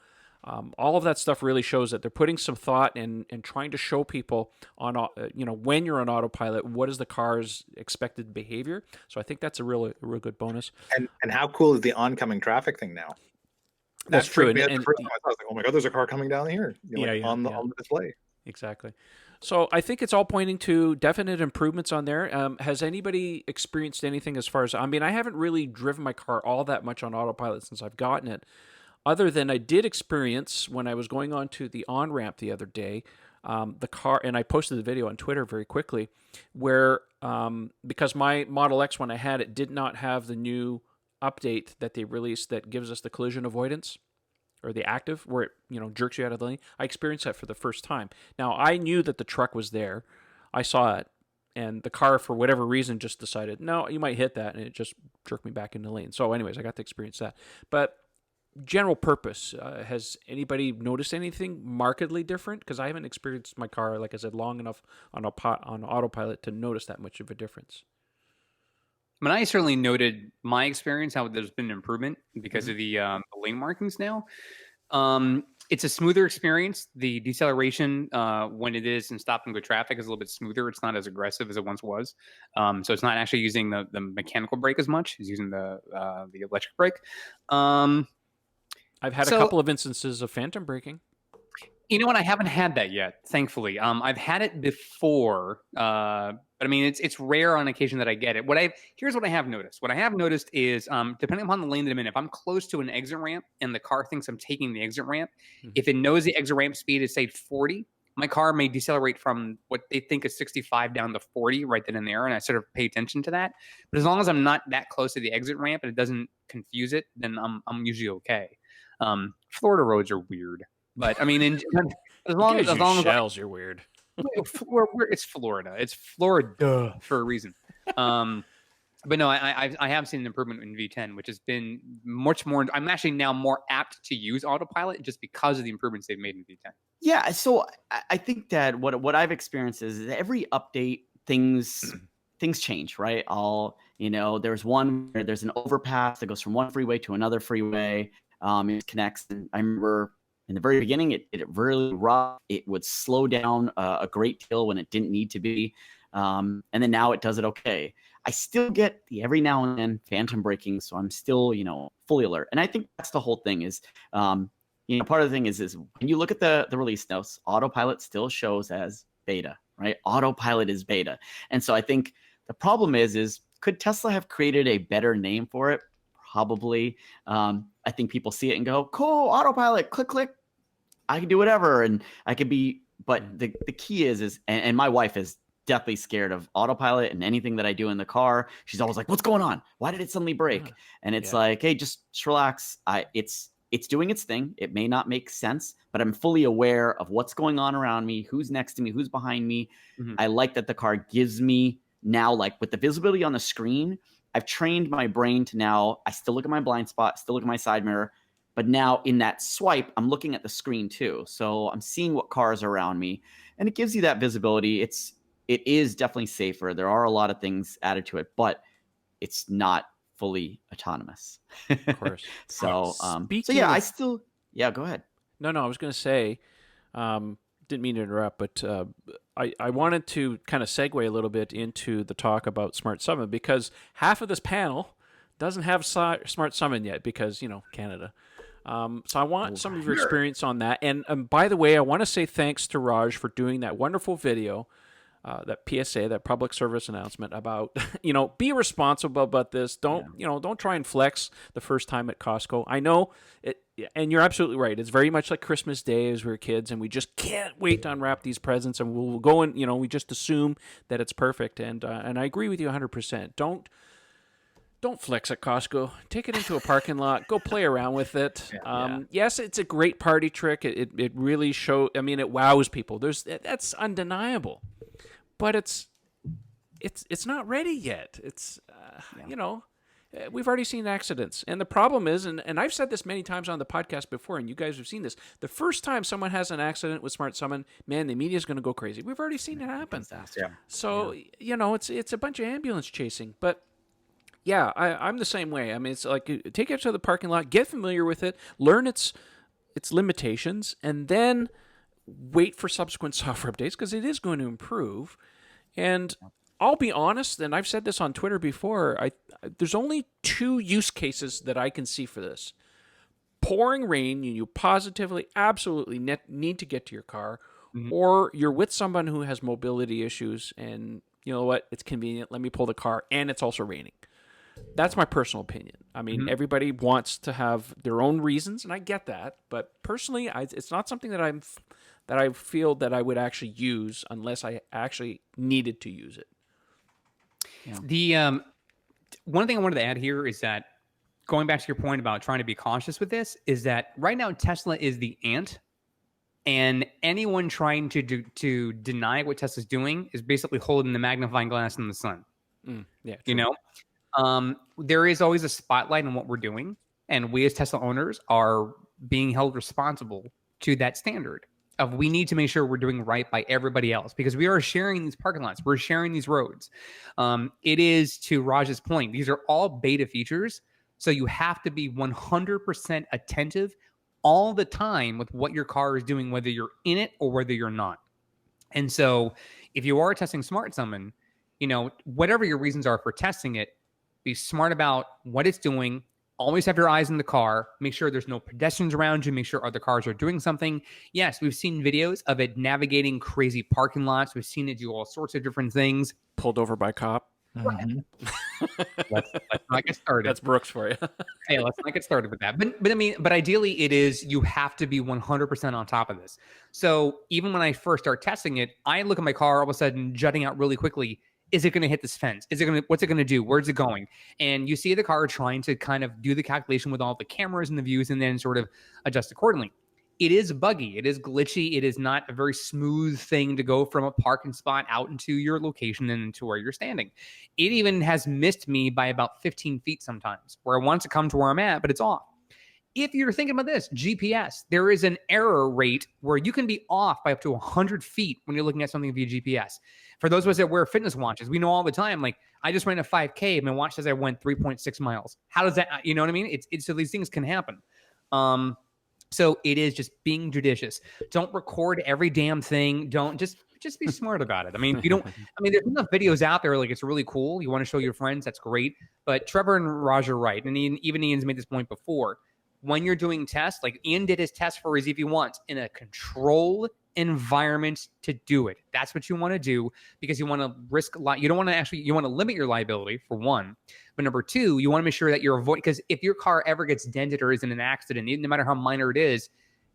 All of that stuff really shows that they're putting some thought and trying to show people on, when you're on Autopilot, what is the car's expected behavior. So I think that's a real good bonus. And how cool is the oncoming traffic thing now? That's true. And the first time I was like, oh my God, there's a car coming down here on the display. Exactly. So I think it's all pointing to definite improvements on there. Has anybody experienced anything as far as, I mean, I haven't really driven my car all that much on Autopilot since I've gotten it, other than I did experience when I was going on to the on-ramp the other day, the car, and I posted the video on Twitter very quickly, where because my Model X, when I had it, did not have the new update that they released that gives us the collision avoidance, or the active, where it jerks you out of the lane. I experienced that for the first time. Now, I knew that the truck was there. I saw it, and the car, for whatever reason, just decided, no, you might hit that, and it just jerked me back in the lane. So anyways, I got to experience that. But general purpose, has anybody noticed anything markedly different? Because I haven't experienced my car, like I said, long enough on Autopilot to notice that much of a difference. I mean, I certainly noted my experience, how there's been an improvement because of the lane markings now. It's a smoother experience. The deceleration, when it is in stop and go traffic, is a little bit smoother. It's not as aggressive as it once was. So it's not actually using the mechanical brake as much. It's using the electric brake. I've had a couple of instances of phantom braking. You know what? I haven't had that yet, thankfully. I've had it before, but I mean, it's rare on occasion that I get it. Here's what I have noticed. What I have noticed is, depending upon the lane that I'm in, if I'm close to an exit ramp and the car thinks I'm taking the exit ramp, if it knows the exit ramp speed is, say, 40, my car may decelerate from what they think is 65 down to 40 right then and there, and I sort of pay attention to that. But as long as I'm not that close to the exit ramp and it doesn't confuse it, then I'm usually okay. Florida roads are weird. But I mean, as long as shells, you're weird. It's Florida. It's Florida for a reason. But no, I have seen an improvement in V10, which has been much more. I'm actually now more apt to use Autopilot just because of the improvements they've made in V10. Yeah, so I think that what I've experienced is every update things change, right? There's one where there's an overpass that goes from one freeway to another freeway. It connects. And I remember in the very beginning, it really rough. It would slow down a great deal when it didn't need to be. And then now it does it okay. I still get the every now and then phantom braking, so I'm still, fully alert. And I think that's the whole thing is, part of the thing is when you look at the release notes, Autopilot still shows as beta, right? Autopilot is beta. And so I think the problem is could Tesla have created a better name for it? Probably. I think people see it and go, cool, Autopilot, click, click. I can do whatever. And I could be, but the key is and my wife is deathly scared of Autopilot and anything that I do in the car. She's always like, what's going on? Why did it suddenly break? And it's like, hey, just relax. It's doing its thing. It may not make sense, but I'm fully aware of what's going on around me, who's next to me, who's behind me. Mm-hmm. I like that the car gives me now, like with the visibility on the screen, I've trained my brain to now, I still look at my blind spot, still look at my side mirror, but now in that swipe, I'm looking at the screen too. So I'm seeing what cars are around me, and it gives you that visibility. It is definitely safer. There are a lot of things added to it, but it's not fully autonomous. Of course. So go ahead. No, I was going to say, didn't mean to interrupt, but I wanted to kind of segue a little bit into the talk about Smart Summon, because half of this panel doesn't have Smart Summon yet because, Canada. So I want some of your experience on that. And by the way, I want to say thanks to Raj for doing that wonderful video, that PSA, that public service announcement about, be responsible about this. Don't try and flex the first time at Costco. I know it, and you're absolutely right. It's very much like Christmas Day as we were kids, and we just can't wait to unwrap these presents, and we'll go and, we just assume that it's perfect. And I agree with you 100%. Don't flex at Costco. Take it into a parking lot. Go play around with it. Yes, it's a great party trick. It really it wows people. That's undeniable. But it's not ready yet. We've already seen accidents. And the problem is, and I've said this many times on the podcast before, and you guys have seen this, the first time someone has an accident with Smart Summon, man, the media is going to go crazy. We've already seen it happen. So, it's a bunch of ambulance chasing. But yeah, I'm the same way. It's like, take it to the parking lot, get familiar with it, learn its limitations, and then wait for subsequent software updates, because it is going to improve. And I'll be honest, and I've said this on Twitter before, there's only two use cases that I can see for this. Pouring rain, you positively, absolutely need to get to your car, or you're with someone who has mobility issues, and you know what, it's convenient, let me pull the car, and it's also raining. That's my personal opinion. Everybody wants to have their own reasons, and I get that, but personally, it's not something that I feel that I would actually use unless I actually needed to use it. Yeah. The one thing I wanted to add here is that, going back to your point about trying to be cautious with this, is that right now Tesla is the ant, and anyone trying to deny what Tesla's doing is basically holding the magnifying glass in the sun. Yeah, true. There is always a spotlight on what we're doing, and we as Tesla owners are being held responsible to that standard of, we need to make sure we're doing right by everybody else, because we are sharing these parking lots, we're sharing these roads. It is, to Raj's point, these are all beta features, so you have to be 100% attentive all the time with what your car is doing, whether you're in it or whether you're not. And so if you are testing Smart Summon, whatever your reasons are for testing it, be smart about what it's doing. Always have your eyes in the car. Make sure there's no pedestrians around you. Make sure other cars are doing something. Yes, we've seen videos of it navigating crazy parking lots. We've seen it do all sorts of different things. Pulled over by a cop. Let's not get started. That's Brooks for you. Hey, let's not get started with that. But ideally, it is, you have to be 100% on top of this. So even when I first start testing it, I look at my car all of a sudden jutting out really quickly. Is it going to hit this fence? What's it going to do? Where's it going? And you see the car trying to kind of do the calculation with all the cameras and the views, and then sort of adjust accordingly. it is buggy. It is glitchy. It is not a very smooth thing to go from a parking spot out into your location and into where you're standing. It even has missed me by about 15 feet sometimes, where I want to come to where I'm at, but it's off. If you're thinking about this, GPS, there is an error rate where you can be off by up to 100 feet when you're looking at something via GPS. For those of us that wear fitness watches, we know all the time, like, I just ran a 5K and my watch says I went 3.6 miles. How does that, you know what I mean? It's so these things can happen. So it is just being judicious. Don't record every damn thing. Don't just be smart about it. I mean, you don't, I mean, there's enough videos out there. Like, it's really cool. You want to show your friends. That's great. But Trevor and Raj are right. And even Ian's made this point before. When you're doing tests, like Ian did his test for his EV1s in a controlled environment to do it. That's what you want to do, because you want to risk a lot. You don't want to actually, you want to limit your liability, for one. But number two, you want to make sure that you're avoiding, because if your car ever gets dented or is in an accident, no matter how minor it is,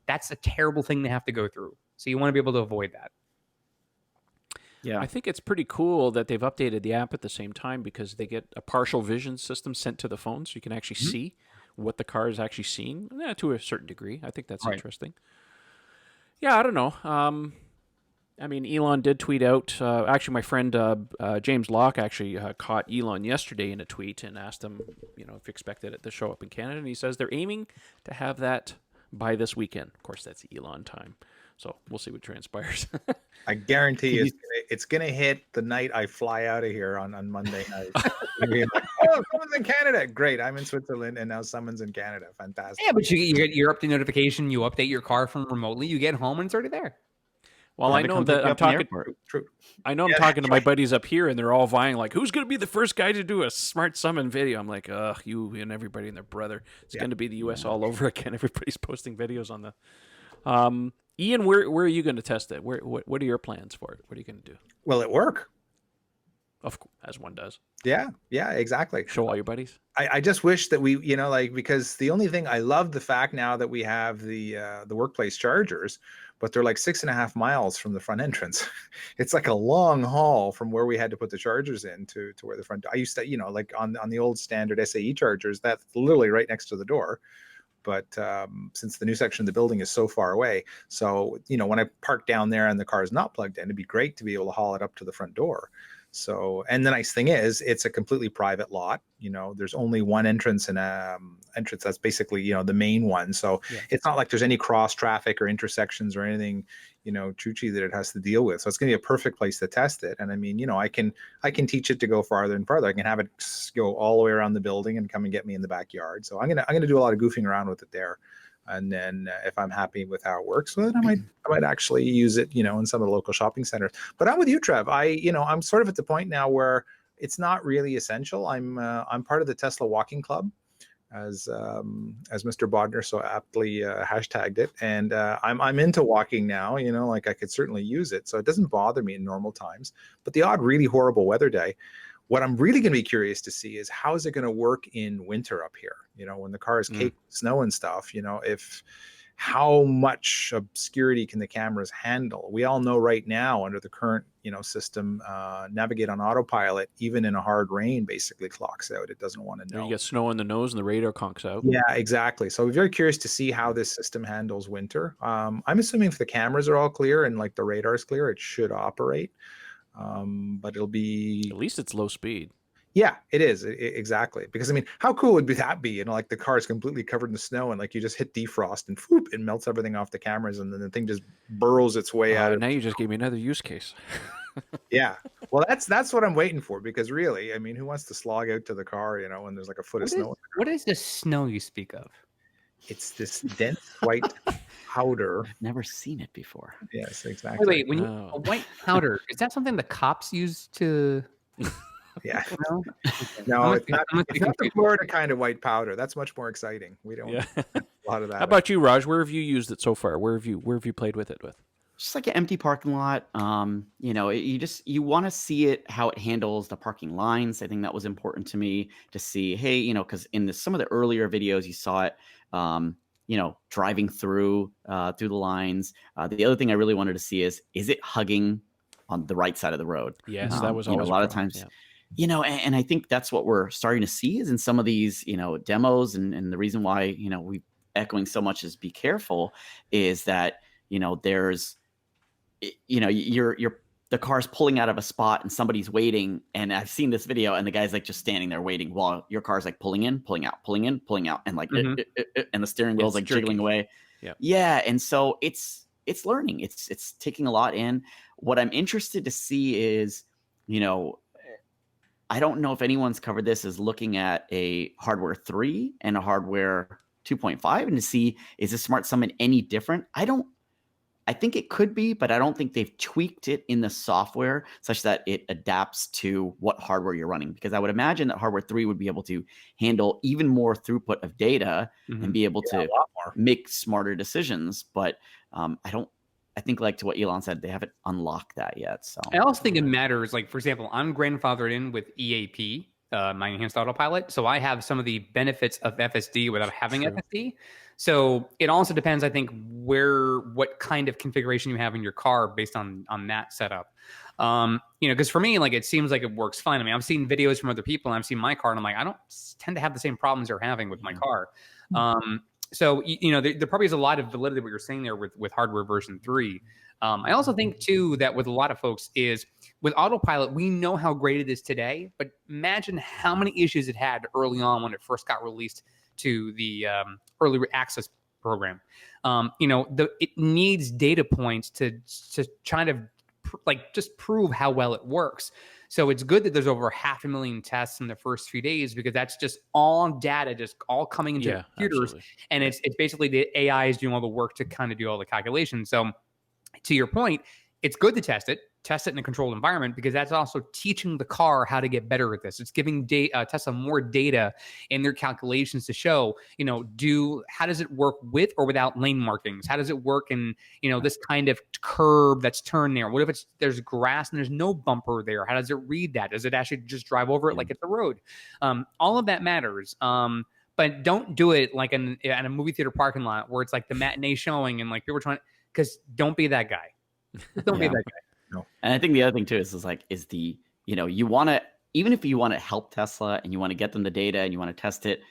that's a terrible thing to have to go through. So you want to be able to avoid that. Yeah. I think it's pretty cool that they've updated the app at the same time, because they get a partial vision system sent to the phone, so you can actually see what the car is actually seeing, to a certain degree. I think that's interesting. Yeah, I don't know. I mean, Elon did tweet out. Actually, my friend James Locke actually caught Elon yesterday in a tweet and asked him, if he expected it to show up in Canada. And he says they're aiming to have that by this weekend. Of course, that's Elon time. So we'll see what transpires. I guarantee you it's going to hit the night I fly out of here on Monday night. Like, oh, someone's in Canada. Great. I'm in Switzerland, and now someone's in Canada. Fantastic. Yeah, but you get your update notification. You update your car from remotely. You get home and it's already there. Well, I know that I'm talking. True. I know I'm talking to my buddies up here, and they're all vying, like, who's going to be the first guy to do a smart summon video? I'm like, you and everybody and their brother. It's going to be the U.S. all over again. Everybody's posting videos on the. Ian, where are you going to test it? What are your plans for it? What are you going to do? Will it work? Of course, as one does. Yeah, exactly. Show all your buddies. I just wish that we, because the only thing, I love the fact now that we have the workplace chargers, but they're like 6.5 miles from the front entrance. It's like a long haul from where we had to put the chargers in to where the front. I used to, like on the old standard SAE chargers, that's literally right next to the door. But since the new section of the building is so far away, so when I park down there and the car is not plugged in, it'd be great to be able to haul it up to the front door. So, and the nice thing is, it's a completely private lot. There's only one entrance and entrance. That's basically, the main one. So it's not like there's any cross traffic or intersections or anything, choochy that it has to deal with. So it's going to be a perfect place to test it. And I mean, I can teach it to go farther and farther. I can have it go all the way around the building and come and get me in the backyard. So I'm gonna do a lot of goofing around with it there. And then if I'm happy with how it works, well, then I might actually use it, in some of the local shopping centers. But I'm with you, Trev. I'm sort of at the point now where it's not really essential. I'm part of the Tesla Walking Club, as Mr. Bodner so aptly hashtagged it, and I'm into walking now. Like, I could certainly use it, so it doesn't bother me in normal times. But the odd really horrible weather day, what I'm really going to be curious to see is how is it going to work in winter up here? When the car is caked with snow and stuff, how much obscurity can the cameras handle? We all know right now, under the current, system, navigate on autopilot, even in a hard rain, basically clocks out. It doesn't want to know. You get snow in the nose and the radar conks out. Yeah, exactly. So we're very curious to see how this system handles winter. I'm assuming if the cameras are all clear and like the radar is clear, it should operate. But it'll be, at least it's low speed. Yeah, it is. Exactly. Because I mean, how cool would that be? Like the car is completely covered in the snow and like you just hit defrost and whoop, it melts everything off the cameras and then the thing just burrows its way out. Now you just gave me another use case. Yeah. Well, that's what I'm waiting for, because really, I mean, who wants to slog out to the car, when there's like a foot of snow? What is the snow you speak of? It's this dense white powder. I've never seen it before. Yes, exactly. Wait, when a white powder, is that something the cops use to? Yeah. No, it's not the Florida kind of white powder. That's much more exciting. We don't have a lot of that. How about you, Raj? Where have you used it so far? Where have you played with it with? Just like an empty parking lot. You want to see it, how it handles the parking lines. I think that was important to me to see, hey, because in some of the earlier videos you saw it, driving through the lines. The other thing I really wanted to see is it hugging on the right side of the road? Yes, that was always a lot of times. Yeah. And I think that's what we're starting to see is in some of these, demos, and the reason why, echoing so much as be careful is that, there's, the car's pulling out of a spot and somebody's waiting. And I've seen this video and the guy's like just standing there waiting while your car's like pulling in, pulling out, pulling in, pulling out. And like, and the steering wheel's like jiggling away. Yeah. Yeah. And so it's learning. It's taking a lot in. What I'm interested to see is, I don't know if anyone's covered this, is looking at a hardware 3 and a hardware 2.5 and to see, is the Smart Summon any different? I think it could be, but I don't think they've tweaked it in the software such that it adapts to what hardware you're running. Because I would imagine that hardware 3 would be able to handle even more throughput of data and be able to make smarter decisions. But I think like to what Elon said, they haven't unlocked that yet. So I also think it matters. Like, for example, I'm grandfathered in with EAP, my enhanced autopilot. So I have some of the benefits of FSD without having FSD. So it also depends, I think, what kind of configuration you have in your car based on that setup. Because for me, like, it seems like it works fine. I mean, I've seen videos from other people and I've seen my car and I'm like, I don't tend to have the same problems they're having with my car. So, there probably is a lot of validity what you're saying there with hardware version 3. I also think, too, that with a lot of folks is with Autopilot, we know how great it is today, but imagine how many issues it had early on when it first got released to the early access program. It needs data points to try to just prove how well it works. So it's good that there's over 500,000 tests in the first few days because that's just all data, just all coming into the computers. Absolutely. And it's basically the AI is doing all the work to kind of do all the calculations. So to your point, it's good to test it in a controlled environment because that's also teaching the car how to get better at this. It's giving Tesla more data in their calculations to show, how does it work with or without lane markings? How does it work in, this kind of curb that's turned there? What if there's grass and there's no bumper there? How does it read that? Does it actually just drive over it like it's a road? All of that matters. But don't do it like in a movie theater parking lot where it's like the matinee showing and like people are because don't be that guy. Don't be that guy. No. And I think the other thing too is you want to, even if you want to help Tesla and you want to get them the data and you want to test it,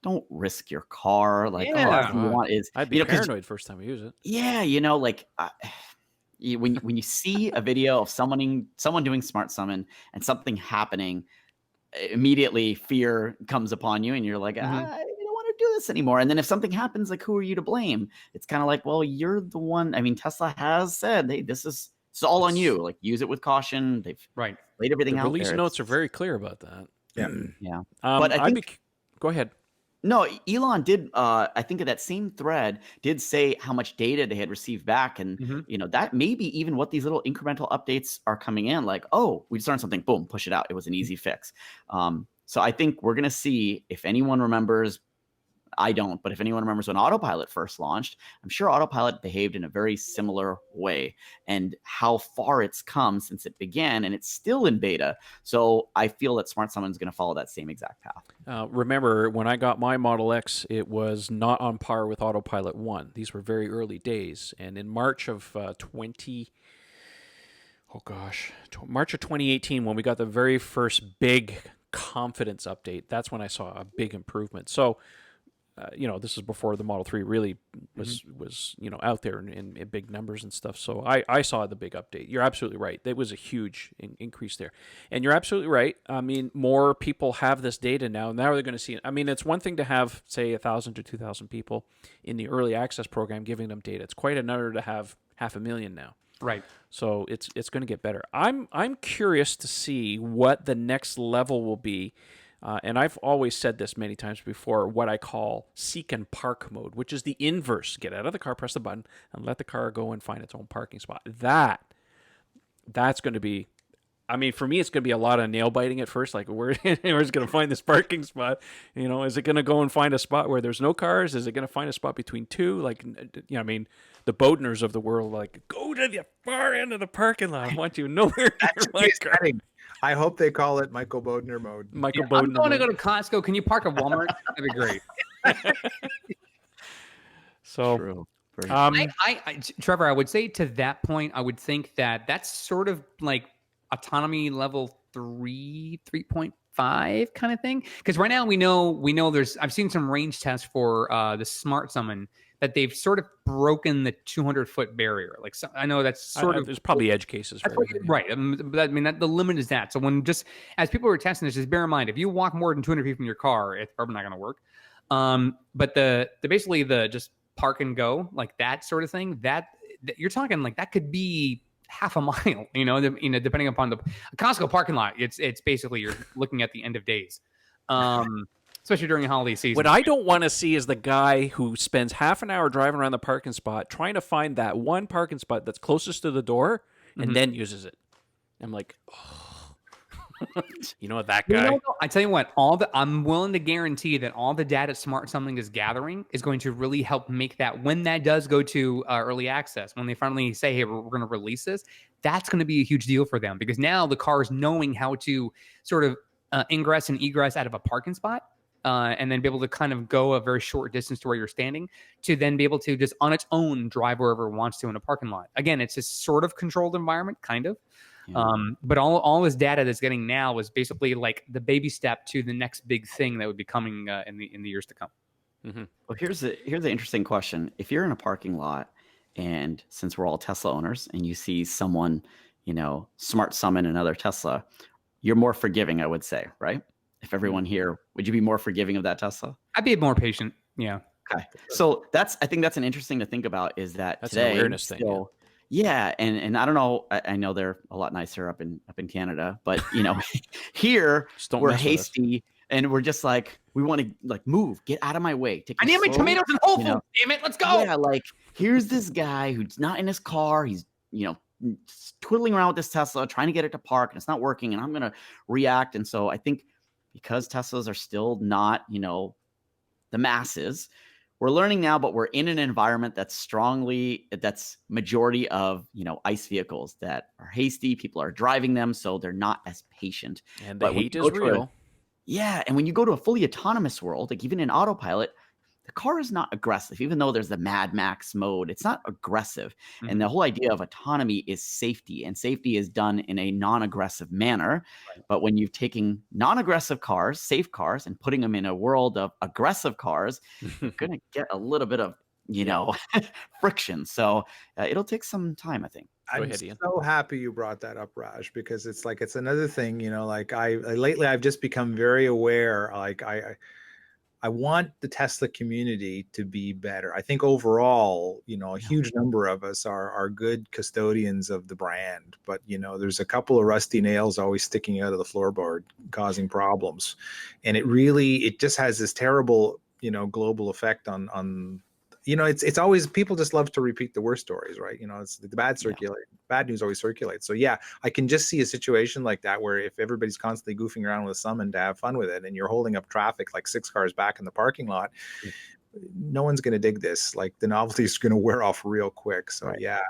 don't risk your car. Like, I'd be paranoid first time I use it. Yeah. When you see a video of someone doing Smart Summon and something happening, immediately fear comes upon you and you're like, I don't want to do this anymore. And then if something happens, like, who are you to blame? It's kind of like, well, you're the one. I mean, Tesla has said, hey, it's all on you. Like, use it with caution. They've laid everything out. Release notes are very clear about that. Yeah. But I think, go ahead. No, Elon did. I think of that same thread did say how much data they had received back, and that may be even what these little incremental updates are coming in. Like, oh, we just learned something. Boom, push it out. It was an easy fix. So I think we're gonna see if anyone remembers. I don't, but if anyone remembers when Autopilot first launched, I'm sure Autopilot behaved in a very similar way and how far it's come since it began, and it's still in beta. So I feel that Smart Summon is going to follow that same exact path. Remember, when I got my Model X, it was not on par with Autopilot 1. These were very early days, and in March of March of 2018, when we got the very first big confidence update, that's when I saw a big improvement. So this is before the Model 3 really was out there in big numbers and stuff. So I saw the big update. You're absolutely right. There was a huge increase there. And you're absolutely right. I mean, more people have this data now. Now they're going to see it. I mean, it's one thing to have, say, 1,000 to 2,000 people in the early access program giving them data. It's quite another to have 500,000 now. Right. So it's going to get better. I'm curious to see what the next level will be. And I've always said this many times before, what I call seek and park mode, which is the inverse. Get out of the car, press the button, and let the car go and find its own parking spot. That's going to be, I mean, for me, it's going to be a lot of nail biting at first. Like, where's it going to find this parking spot? Is it going to go and find a spot where there's no cars? Is it going to find a spot between two? Like, I mean, the Bodners of the world, like, go to the far end of the parking lot. I want you nowhere near my car. I hope they call it Michael Bodner mode. Michael Bodner. I'm going to go to Costco. Can you park at Walmart? That'd be great. So, true. Trevor, I would say to that point, I would think that that's sort of like autonomy level 3, 3.5 5 kind of thing. Because right now we know there's, I've seen some range tests for the Smart Summon that they've sort of broken the 200-foot barrier. Like, so, I know that's sort of, there's probably edge cases for everything. right. But I mean, the limit is that. So when just as people are testing this, just bear in mind, if you walk more than 200 feet from your car, it's probably not going to work. But the basically the just park and go, like that sort of thing, that you're talking like that could be half a mile, depending upon the Costco parking lot. It's basically you're looking at the end of days. Especially during the holiday season. What I don't want to see is the guy who spends half an hour driving around the parking spot trying to find that one parking spot that's closest to the door and then uses it. I'm like, oh. You know what, that guy? I tell you what, I'm willing to guarantee that all the data Smart Something is gathering is going to really help make that, when that does go to early access, when they finally say, hey, we're going to release this, that's going to be a huge deal for them, because now the car is knowing how to sort of ingress and egress out of a parking spot. And then be able to kind of go a very short distance to where you're standing, to then be able to just on its own drive wherever it wants to in a parking lot. Again, it's a sort of controlled environment, kind of. Yeah. But all this data that's getting now is basically like the baby step to the next big thing that would be coming in the years to come. Mm-hmm. Well, here's the interesting question. If you're in a parking lot, and since we're all Tesla owners, and you see someone, smart summon another Tesla, you're more forgiving, I would say, right? If everyone here, would you be more forgiving of that Tesla? I'd be more patient. Yeah. Okay. So I think that's an interesting to think about, is that that's today, an awareness thing. Yeah. And I don't know, I know they're a lot nicer up in Canada, but here we're hasty and we're just like, we want to move, get out of my way. I need my tomatoes and Whole Foods, damn it. Let's go. Yeah. Like, here's this guy who's not in his car. He's, twiddling around with this Tesla, trying to get it to park, and it's not working. And I'm going to react. And so I think, because Teslas are still not, the masses, we're learning now, but we're in an environment that's majority of, ICE vehicles that are hasty. People are driving them, so they're not as patient. And the hate is real. And when you go to a fully autonomous world, like even in Autopilot, the car is not aggressive. Even though there's the Mad Max mode, it's not aggressive. Mm-hmm. And the whole idea of autonomy is safety, and safety is done in a non-aggressive manner. Right. But when you're taking non-aggressive cars, safe cars, and putting them in a world of aggressive cars, you're going to get a little bit of, friction. So it'll take some time, I think. I'm so happy you brought that up, Raj, because it's another thing, lately I've just become very aware, I want the Tesla community to be better. I think overall, a huge number of us are good custodians of the brand, but there's a couple of rusty nails always sticking out of the floorboard, causing problems, and it just has this terrible, global effect on. It's always, people just love to repeat the worst stories, right? It's the bad circulate. Bad news always circulates. So yeah, I can just see a situation like that where if everybody's constantly goofing around with a summon to have fun with it, and you're holding up traffic like 6 cars back in the parking lot, no one's going to dig this. Like, the novelty is going to wear off real quick. So right. Yeah,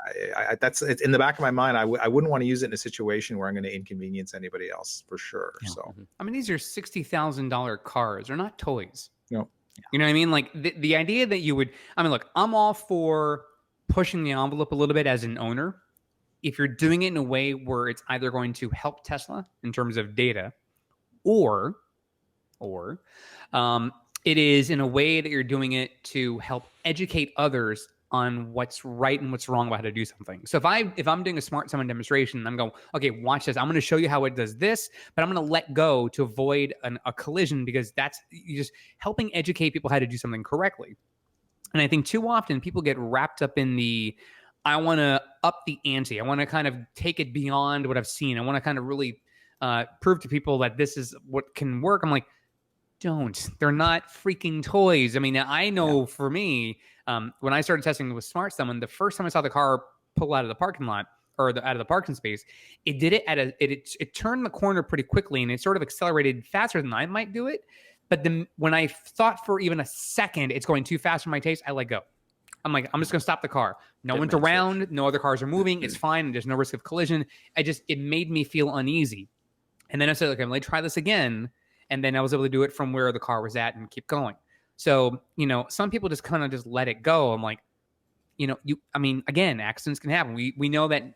it's in the back of my mind. I wouldn't want to use it in a situation where I'm going to inconvenience anybody else, for sure. Yeah. So I mean, these are $60,000 cars. They're not toys. No. You know what I mean? Like the idea that you would, look, I'm all for pushing the envelope a little bit as an owner. If you're doing it in a way where it's either going to help Tesla in terms of data, or it is in a way that you're doing it to help educate others on what's right and what's wrong about how to do something. So if I'm doing a smart summon demonstration, I'm going, okay, watch this. I'm going to show you how it does this, but I'm going to let go to avoid a collision, because that's just helping educate people how to do something correctly. And I think too often people get wrapped up in I want to up the ante. I want to kind of take it beyond what I've seen. I want to kind of really prove to people that this is what can work. I'm like, don't. They're not freaking toys. I mean, I know for me, when I started testing with Smart Summon, the first time I saw the car pull out of the parking lot, or out of the parking space, it did it it turned the corner pretty quickly, and it sort of accelerated faster than I might do it. But then when I thought for even a second it's going too fast for my taste, I let go. I'm like, I'm just going to stop the car. No one's around. No other cars are moving. It's fine. There's no risk of collision. It made me feel uneasy. And then I said, okay, let me try this again. And then I was able to do it from where the car was at and keep going. So, some people just kind of just let it go. I'm like, again, accidents can happen. We know that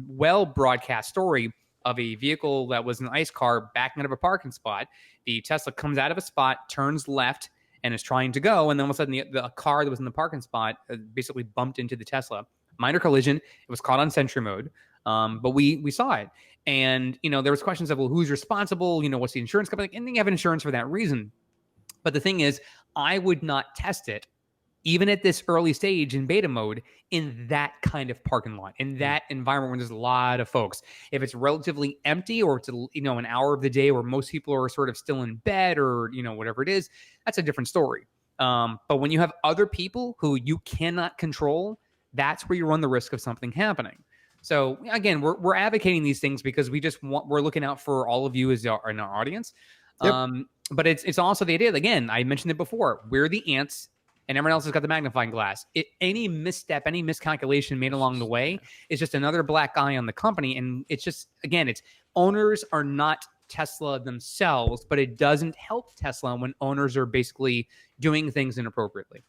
well broadcast story of a vehicle that was an ICE car backing out of a parking spot. The Tesla comes out of a spot, turns left, and is trying to go. And then all of a sudden, the car that was in the parking spot basically bumped into the Tesla. Minor collision. It was caught on Sentry mode, but we saw it. And, there was questions of, well, who's responsible? What's the insurance company? And they have insurance for that reason. But the thing is, I would not test it, even at this early stage in beta mode, in that kind of parking lot, in that environment where there's a lot of folks. If it's relatively empty, or it's an hour of the day where most people are sort of still in bed, or whatever it is, that's a different story. But when you have other people who you cannot control, that's where you run the risk of something happening. So again, we're advocating these things because we're looking out for all of you as in our audience. Yep. But it's also the idea, again, I mentioned it before, we're the ants and everyone else has got the magnifying glass. Any misstep, any miscalculation made along the way is just another black eye on the company. And it's just, again, it's owners are not Tesla themselves, but it doesn't help Tesla when owners are basically doing things inappropriately.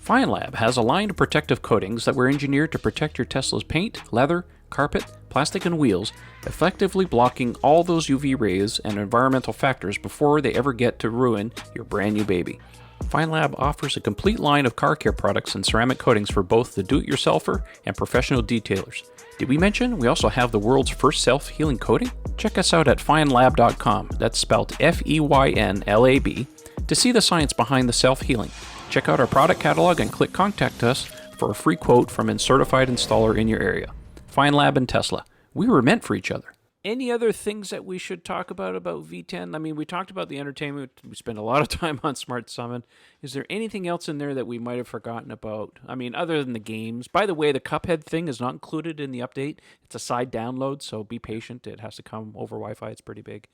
FineLab has a line of protective coatings that were engineered to protect your Tesla's paint, leather, carpet, plastic, and wheels, effectively blocking all those UV rays and environmental factors before they ever get to ruin your brand new baby. FineLab offers a complete line of car care products and ceramic coatings for both the do-it-yourselfer and professional detailers. Did we mention we also have the world's first self-healing coating? Check us out at finelab.com, that's spelled FEYNLAB, to see the science behind the self-healing. Check out our product catalog and click Contact Us for a free quote from a certified installer in your area. FineLab and Tesla, we were meant for each other. Any other things that we should talk about V10? I mean, we talked about the entertainment. We spent a lot of time on Smart Summon. Is there anything else in there that we might have forgotten about? I mean, other than the games. By the way, the Cuphead thing is not included in the update. It's a side download, so be patient. It has to come over Wi-Fi. It's pretty big.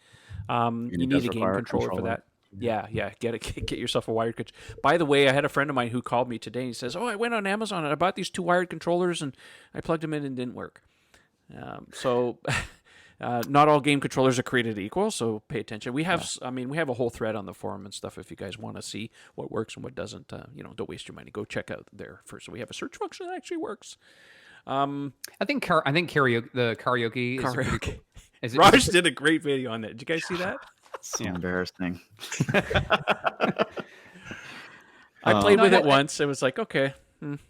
You need a game controller for that. Yeah, get yourself a wired controller. By the way, I had a friend of mine who called me today and he says, I went on Amazon and I bought these 2 wired controllers and I plugged them in and it didn't work. Not all game controllers are created equal, so pay attention. We have, we have a whole thread on the forum and stuff. If you guys want to see what works and what doesn't, don't waste your money. Go check out there first. So we have a search function that actually works. I think karaoke. The karaoke. Karaoke. Raj did a great video on that. Did you guys see that? So embarrassing. I played with it once. It was like, okay.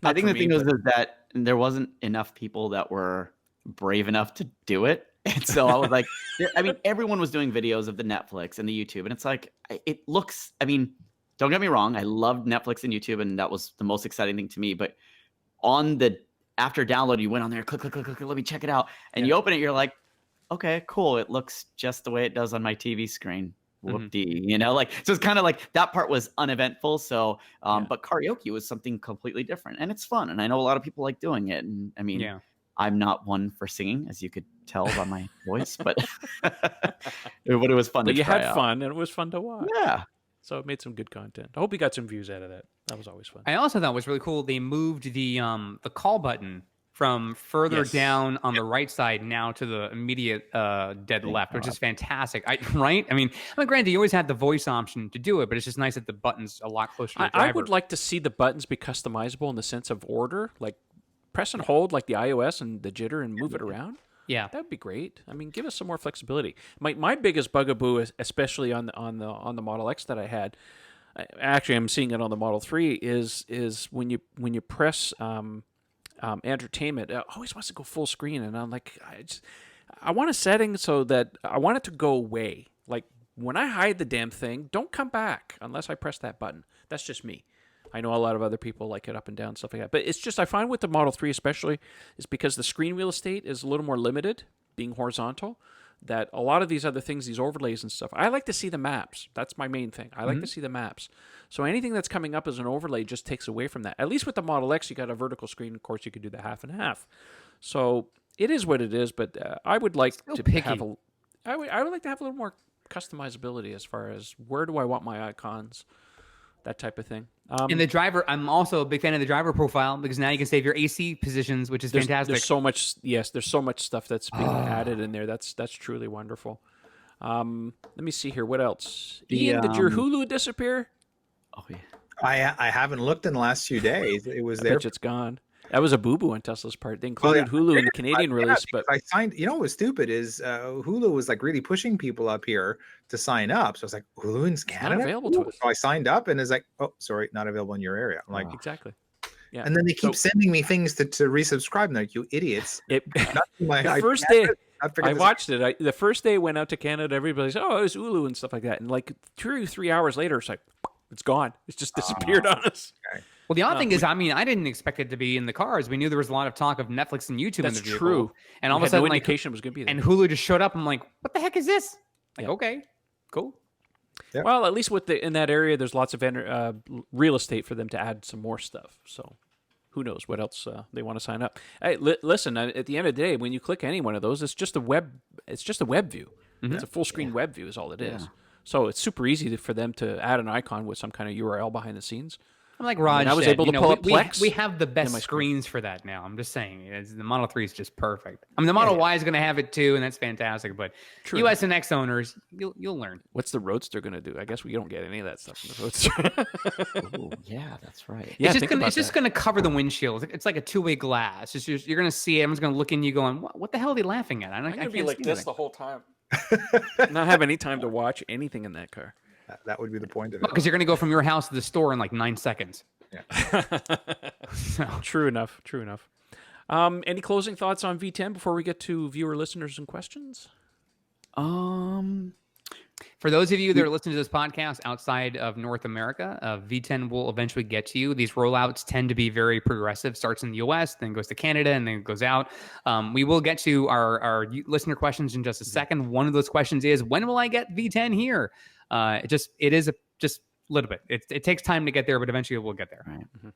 I think the thing was that there wasn't enough people that were brave enough to do it. And so I was like, everyone was doing videos of the Netflix and the YouTube. And it's like, it looks, don't get me wrong. I loved Netflix and YouTube. And that was the most exciting thing to me. But after download, you went on there, click, let me check it out. And you open it, you're like, okay, cool. It looks just the way it does on my TV screen. Whoop-dee, so it's kind of like that part was uneventful. So, but karaoke was something completely different and it's fun. And I know a lot of people like doing it. And I'm not one for singing, as you could tell by my voice, but it was fun. But to you try had out. fun and it was fun to watch. Yeah. So it made some good content. I hope you got some views out of that. That was always fun. I also thought it was really cool. They moved the call button from further down on the right side now to the immediate dead left, which is fantastic. Right? Granted, you always had the voice option to do it, but it's just nice that the button's a lot closer to the driver. I would like to see the buttons be customizable in the sense of order, like press and hold like the iOS and the jitter and move it around. Yeah, that would be great. Give us some more flexibility. My biggest bugaboo, especially on the Model X that I had, actually I'm seeing it on the Model 3, is when you press entertainment, it always wants to go full screen, and I'm like, I want a setting so that I want it to go away. Like when I hide the damn thing, don't come back unless I press that button. That's just me. I know a lot of other people like it up and down, stuff like that. But it's just, I find with the Model 3 especially, is because the screen real estate is a little more limited, being horizontal, that a lot of these other things, these overlays and stuff, I like to see the maps. That's my main thing. I like to see the maps. So anything that's coming up as an overlay just takes away from that. At least with the Model X, you got a vertical screen. Of course, you could do the half and half. So it is what it is, but I would like to have I would like to have a little more customizability as far as where do I want my icons, that type of thing. And the driver, I'm also a big fan of the driver profile because now you can save your AC positions, which is fantastic. There's so much, there's so much stuff that's being added in there. That's truly wonderful. Let me see here. What else? Ian, did your Hulu disappear? Oh yeah. I haven't looked in the last few days. It was there. It's gone. That was a boo-boo on Tesla's part. They included Hulu in the Canadian release, but I signed. You know what was stupid is Hulu was like really pushing people up here to sign up. So I was like, Hulu in Canada, not available to us. So I signed up, and it's like, oh, sorry, not available in your area. I'm like, exactly. Yeah. And then they keep sending me things to resubscribe. I'm like, you idiots! The first day I watched it, the first day it went out to Canada, everybody's oh, it's Hulu and stuff like that, and like 2 or 3 hours later, it's like it's gone. It's just disappeared on us. Okay. Well, the odd thing is, I mean, I didn't expect it to be in the cars. We knew there was a lot of talk of Netflix and YouTube in the vehicle. That's true. And all of a sudden, no indication was going to be there. And Hulu just showed up. I'm like, what the heck is this? Like, okay, cool. Yep. Well, at least in that area, there's lots of real estate for them to add some more stuff. So who knows what else they want to sign up. Hey, listen, at the end of the day, when you click any one of those, it's just a web view. Mm-hmm. It's a full screen web view is all it is. So it's super easy for them to add an icon with some kind of URL behind the scenes. I'm like Raj I was said, able to pull up Plex. We have the best screens for that now. I'm just saying, the Model 3 is just perfect. I mean, the Model Y is going to have it too, and that's fantastic. But US and X owners, you'll learn. What's the Roadster going to do? I guess we don't get any of that stuff from the Roadster. Ooh, yeah, that's right. Yeah, it's just going to cover the windshield. It's like a two-way glass. You're going to see it. Everyone's going to look in you going, what the hell are they laughing at? I'm going to be like this the whole time. Not have any time to watch anything in that car. That would be the point of it. Because you're going to go from your house to the store in like 9 seconds. Yeah. True enough. Any closing thoughts on V10 before we get to viewer, listeners, and questions? For those of you that are listening to this podcast outside of North America, V10 will eventually get to you. These rollouts tend to be very progressive. Starts in the US, then goes to Canada, and then goes out. We will get to our listener questions in just a second. One of those questions is, when will I get V10 here? It is just a little bit. It takes time to get there, but eventually we'll get there. Right.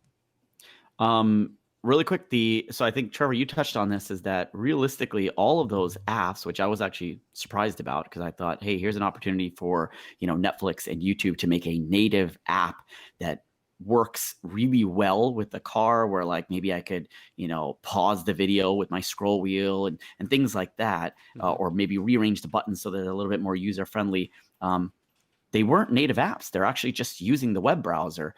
Mm-hmm. Really quick, so I think, Trevor, you touched on this, is that realistically, all of those apps, which I was actually surprised about, because I thought, hey, here's an opportunity for, Netflix and YouTube to make a native app that works really well with the car, where like maybe I could, pause the video with my scroll wheel and things like that, or maybe rearrange the buttons so they're a little bit more user-friendly. They weren't native apps. They're actually just using the web browser.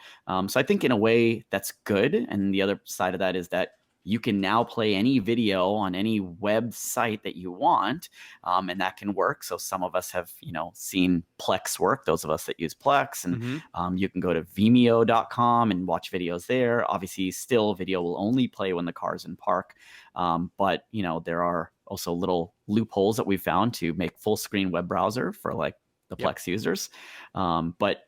So I think in a way that's good. And the other side of that is that you can now play any video on any website that you want, and that can work. So some of us have, seen Plex work, those of us that use Plex, and you can go to Vimeo.com and watch videos there. Obviously, still video will only play when the car's in park. But, there are also little loopholes that we found to make full screen web browser for like the Plex users. But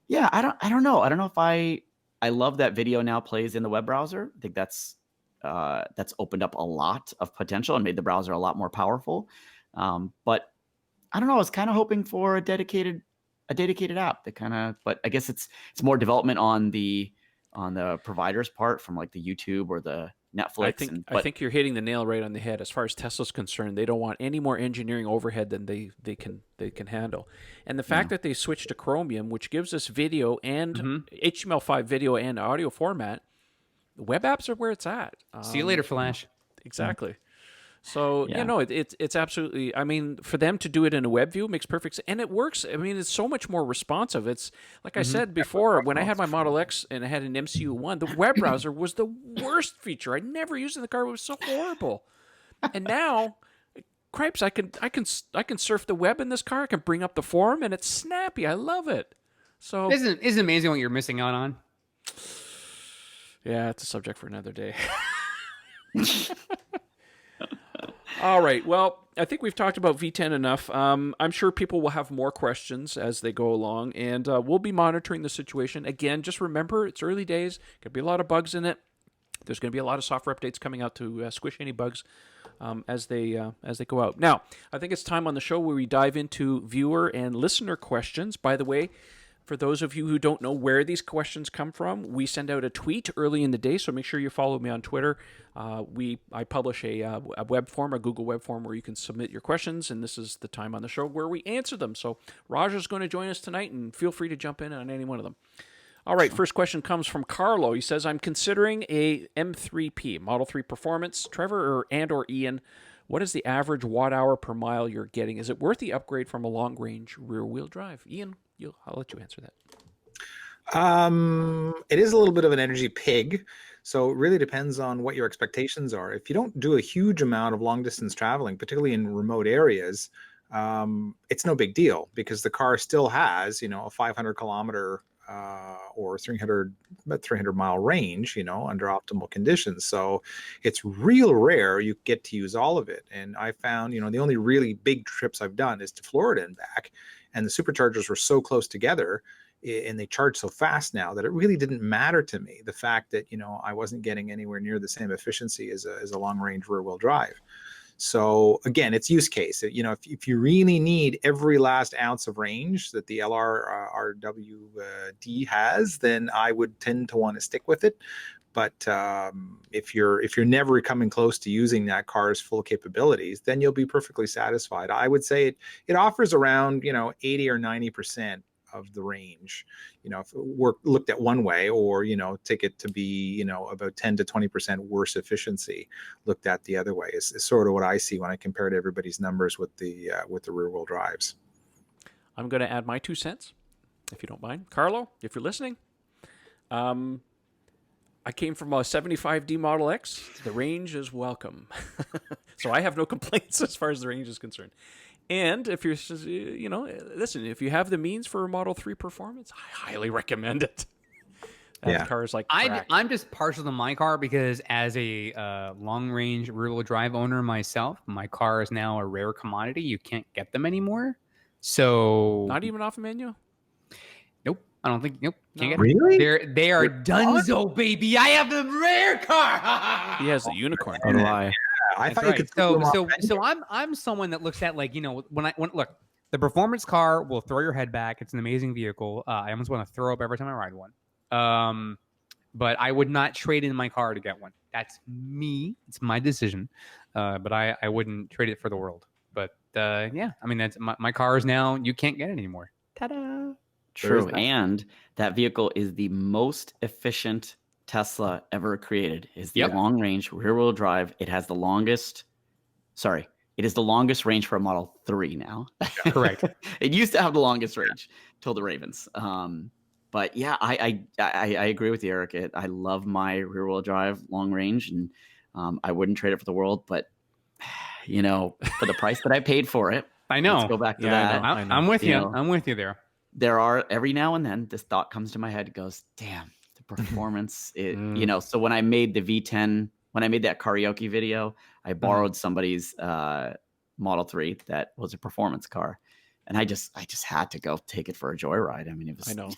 yeah, I don't know. I don't know if I love that video now plays in the web browser. I think that's opened up a lot of potential and made the browser a lot more powerful. But I don't know. I was kind of hoping for a dedicated app that but I guess it's more development on the provider's part from like the YouTube or the Netflix. I think you're hitting the nail right on the head. As far as Tesla's concerned, they don't want any more engineering overhead than they can handle. And the fact that they switched to Chromium, which gives us video and HTML5 video and audio format, web apps are where it's at. See you later, Flash. Exactly. So, it's absolutely, I mean, for them to do it in a web view makes perfect sense. And it works. I mean, it's so much more responsive. It's like I said before, when I had my Model X and I had an MCU1, the web browser was the worst feature. I never used it in the car. It was so horrible. And now, cripes, I can surf the web in this car. I can bring up the forum and it's snappy. I love it. So isn't it amazing what you're missing out on? Yeah, it's a subject for another day. All right. Well, I think we've talked about V10 enough. I'm sure people will have more questions as they go along, and we'll be monitoring the situation. Again, just remember, it's early days. Could be a lot of bugs in it. There's going to be a lot of software updates coming out to squish any bugs as they go out. Now, I think it's time on the show where we dive into viewer and listener questions. By the way, for those of you who don't know where these questions come from, we send out a tweet early in the day, so make sure you follow me on Twitter. I publish a web form, a Google web form, where you can submit your questions, and this is the time on the show where we answer them. So Raj is going to join us tonight, and feel free to jump in on any one of them. All right, first question comes from Carlo. He says, I'm considering a M3P, Model 3 Performance. Trevor or Ian, what is the average watt-hour per mile you're getting? Is it worth the upgrade from a long-range rear-wheel drive? Ian, I'll let you answer that. It is a little bit of an energy pig. So it really depends on what your expectations are. If you don't do a huge amount of long distance traveling, particularly in remote areas, it's no big deal because the car still has, a 500 kilometer or 300 mile range, under optimal conditions. So it's real rare you get to use all of it. And I found, the only really big trips I've done is to Florida and back, and the superchargers were so close together and they charge so fast now that it really didn't matter to me, the fact that, I wasn't getting anywhere near the same efficiency as a long range rear wheel drive. So again, it's use case. If you really need every last ounce of range that the LR-RWD has, then I would tend to want to stick with it. But if you're never coming close to using that car's full capabilities, then you'll be perfectly satisfied. I would say it offers around 80 or 90% of the range, if it were looked at one way, or take it to be about 10 to 20% worse efficiency looked at the other way is sort of what I see when I compare to everybody's numbers with the rear wheel drives. I'm going to add my 2 cents, if you don't mind, Carlo, if you're listening. I came from a 75D Model X. The range is welcome, so I have no complaints as far as the range is concerned. And if you're, listen, if you have the means for a Model 3 performance, I highly recommend it. That car is like crack. I'm just partial to my car because as a long-range rear-wheel drive owner myself, my car is now a rare commodity. You can't get them anymore. So not even off the menu? Nope. I don't think. Nope. Can't get really? them. They are Dunzo, baby. I have the rare car. He has the unicorn. So do I. I thought right. you could. So I'm someone that looks at when look, the performance car will throw your head back. It's an amazing vehicle. I almost want to throw up every time I ride one. But I would not trade in my car to get one. That's me. It's my decision. But I wouldn't trade it for the world. But yeah, I mean that's my car is now. You can't get it anymore. Ta-da! True, and that vehicle is the most efficient Tesla ever created. Is the long range rear wheel drive. It has the longest. Sorry, it is the longest range for a Model 3 now. Correct. It used to have the longest range till the Ravens. But yeah, I agree with you, Eric. I love my rear wheel drive long range, and I wouldn't trade it for the world. But for the price that I paid for it, I know. Let's go back to that. I'm with you. I'm with you there. There are every now and then this thought comes to my head. It goes, damn, the performance. So when I made the V10, when I made that karaoke video, I borrowed somebody's Model 3 that was a performance car. And I just had to go take it for a joyride. I mean, it was. I know.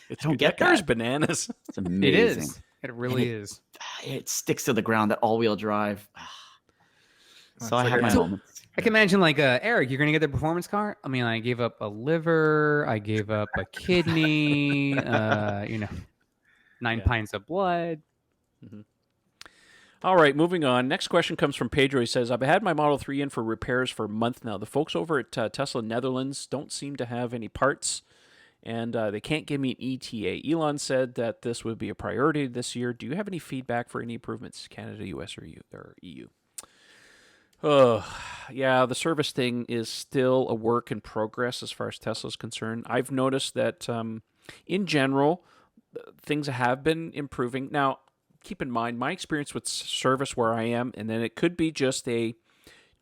I don't get that. Car's bananas. It's amazing. It is. It really is. It sticks to the ground. That all-wheel drive. So I have my moments. I can imagine, Eric, you're going to get the performance car? I mean, I gave up a liver. I gave up a kidney, 9 pints of blood. Mm-hmm. All right, moving on. Next question comes from Pedro. He says, I've had my Model 3 in for repairs for a month now. The folks over at Tesla Netherlands don't seem to have any parts, and they can't give me an ETA. Elon said that this would be a priority this year. Do you have any feedback for any improvements, Canada, US, or EU? Yeah, the service thing is still a work in progress as far as Tesla's concerned. I've noticed that in general, things have been improving. Now, keep in mind, my experience with service where I am, and then it could be just a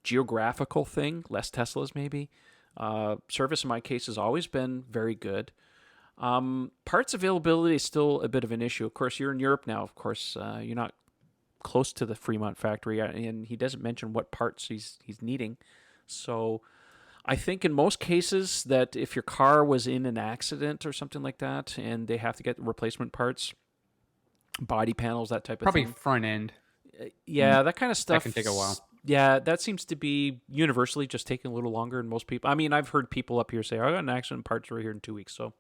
geographical thing, less Teslas maybe. Service in my case has always been very good. Parts availability is still a bit of an issue. Of course, you're in Europe now. Of course, you're not close to the Fremont factory, and he doesn't mention what parts he's needing. So I think in most cases that if your car was in an accident or something like that and they have to get replacement parts, body panels, that type of thing. Probably front end. Yeah, that kind of stuff. That can take a while. Yeah, that seems to be universally just taking a little longer than most people. I mean, I've heard people up here say, I got an accident, parts are here in 2 weeks. So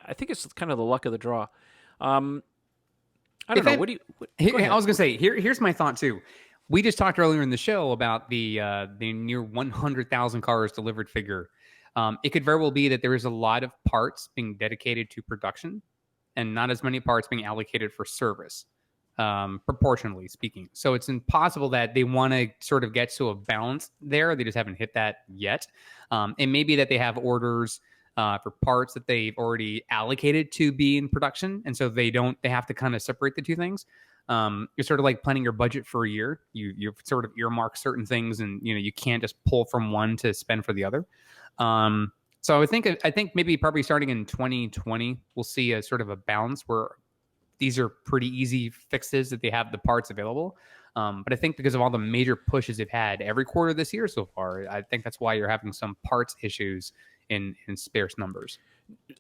I think it's kind of the luck of the draw. I don't know. I was going to say, here's my thought too. We just talked earlier in the show about the near 100,000 cars delivered figure. It could very well be that there is a lot of parts being dedicated to production and not as many parts being allocated for service, proportionally speaking. So it's impossible that they want to sort of get to a balance there. They just haven't hit that yet. And maybe that they have orders for parts that they've already allocated to be in production. And so they have to kind of separate the two things. You're sort of like planning your budget for a year. You sort of earmark certain things, and you can't just pull from one to spend for the other. So I think maybe probably starting in 2020, we'll see a sort of a balance where these are pretty easy fixes that they have the parts available. But I think because of all the major pushes they've had every quarter this year so far, I think that's why you're having some parts issues in sparse numbers.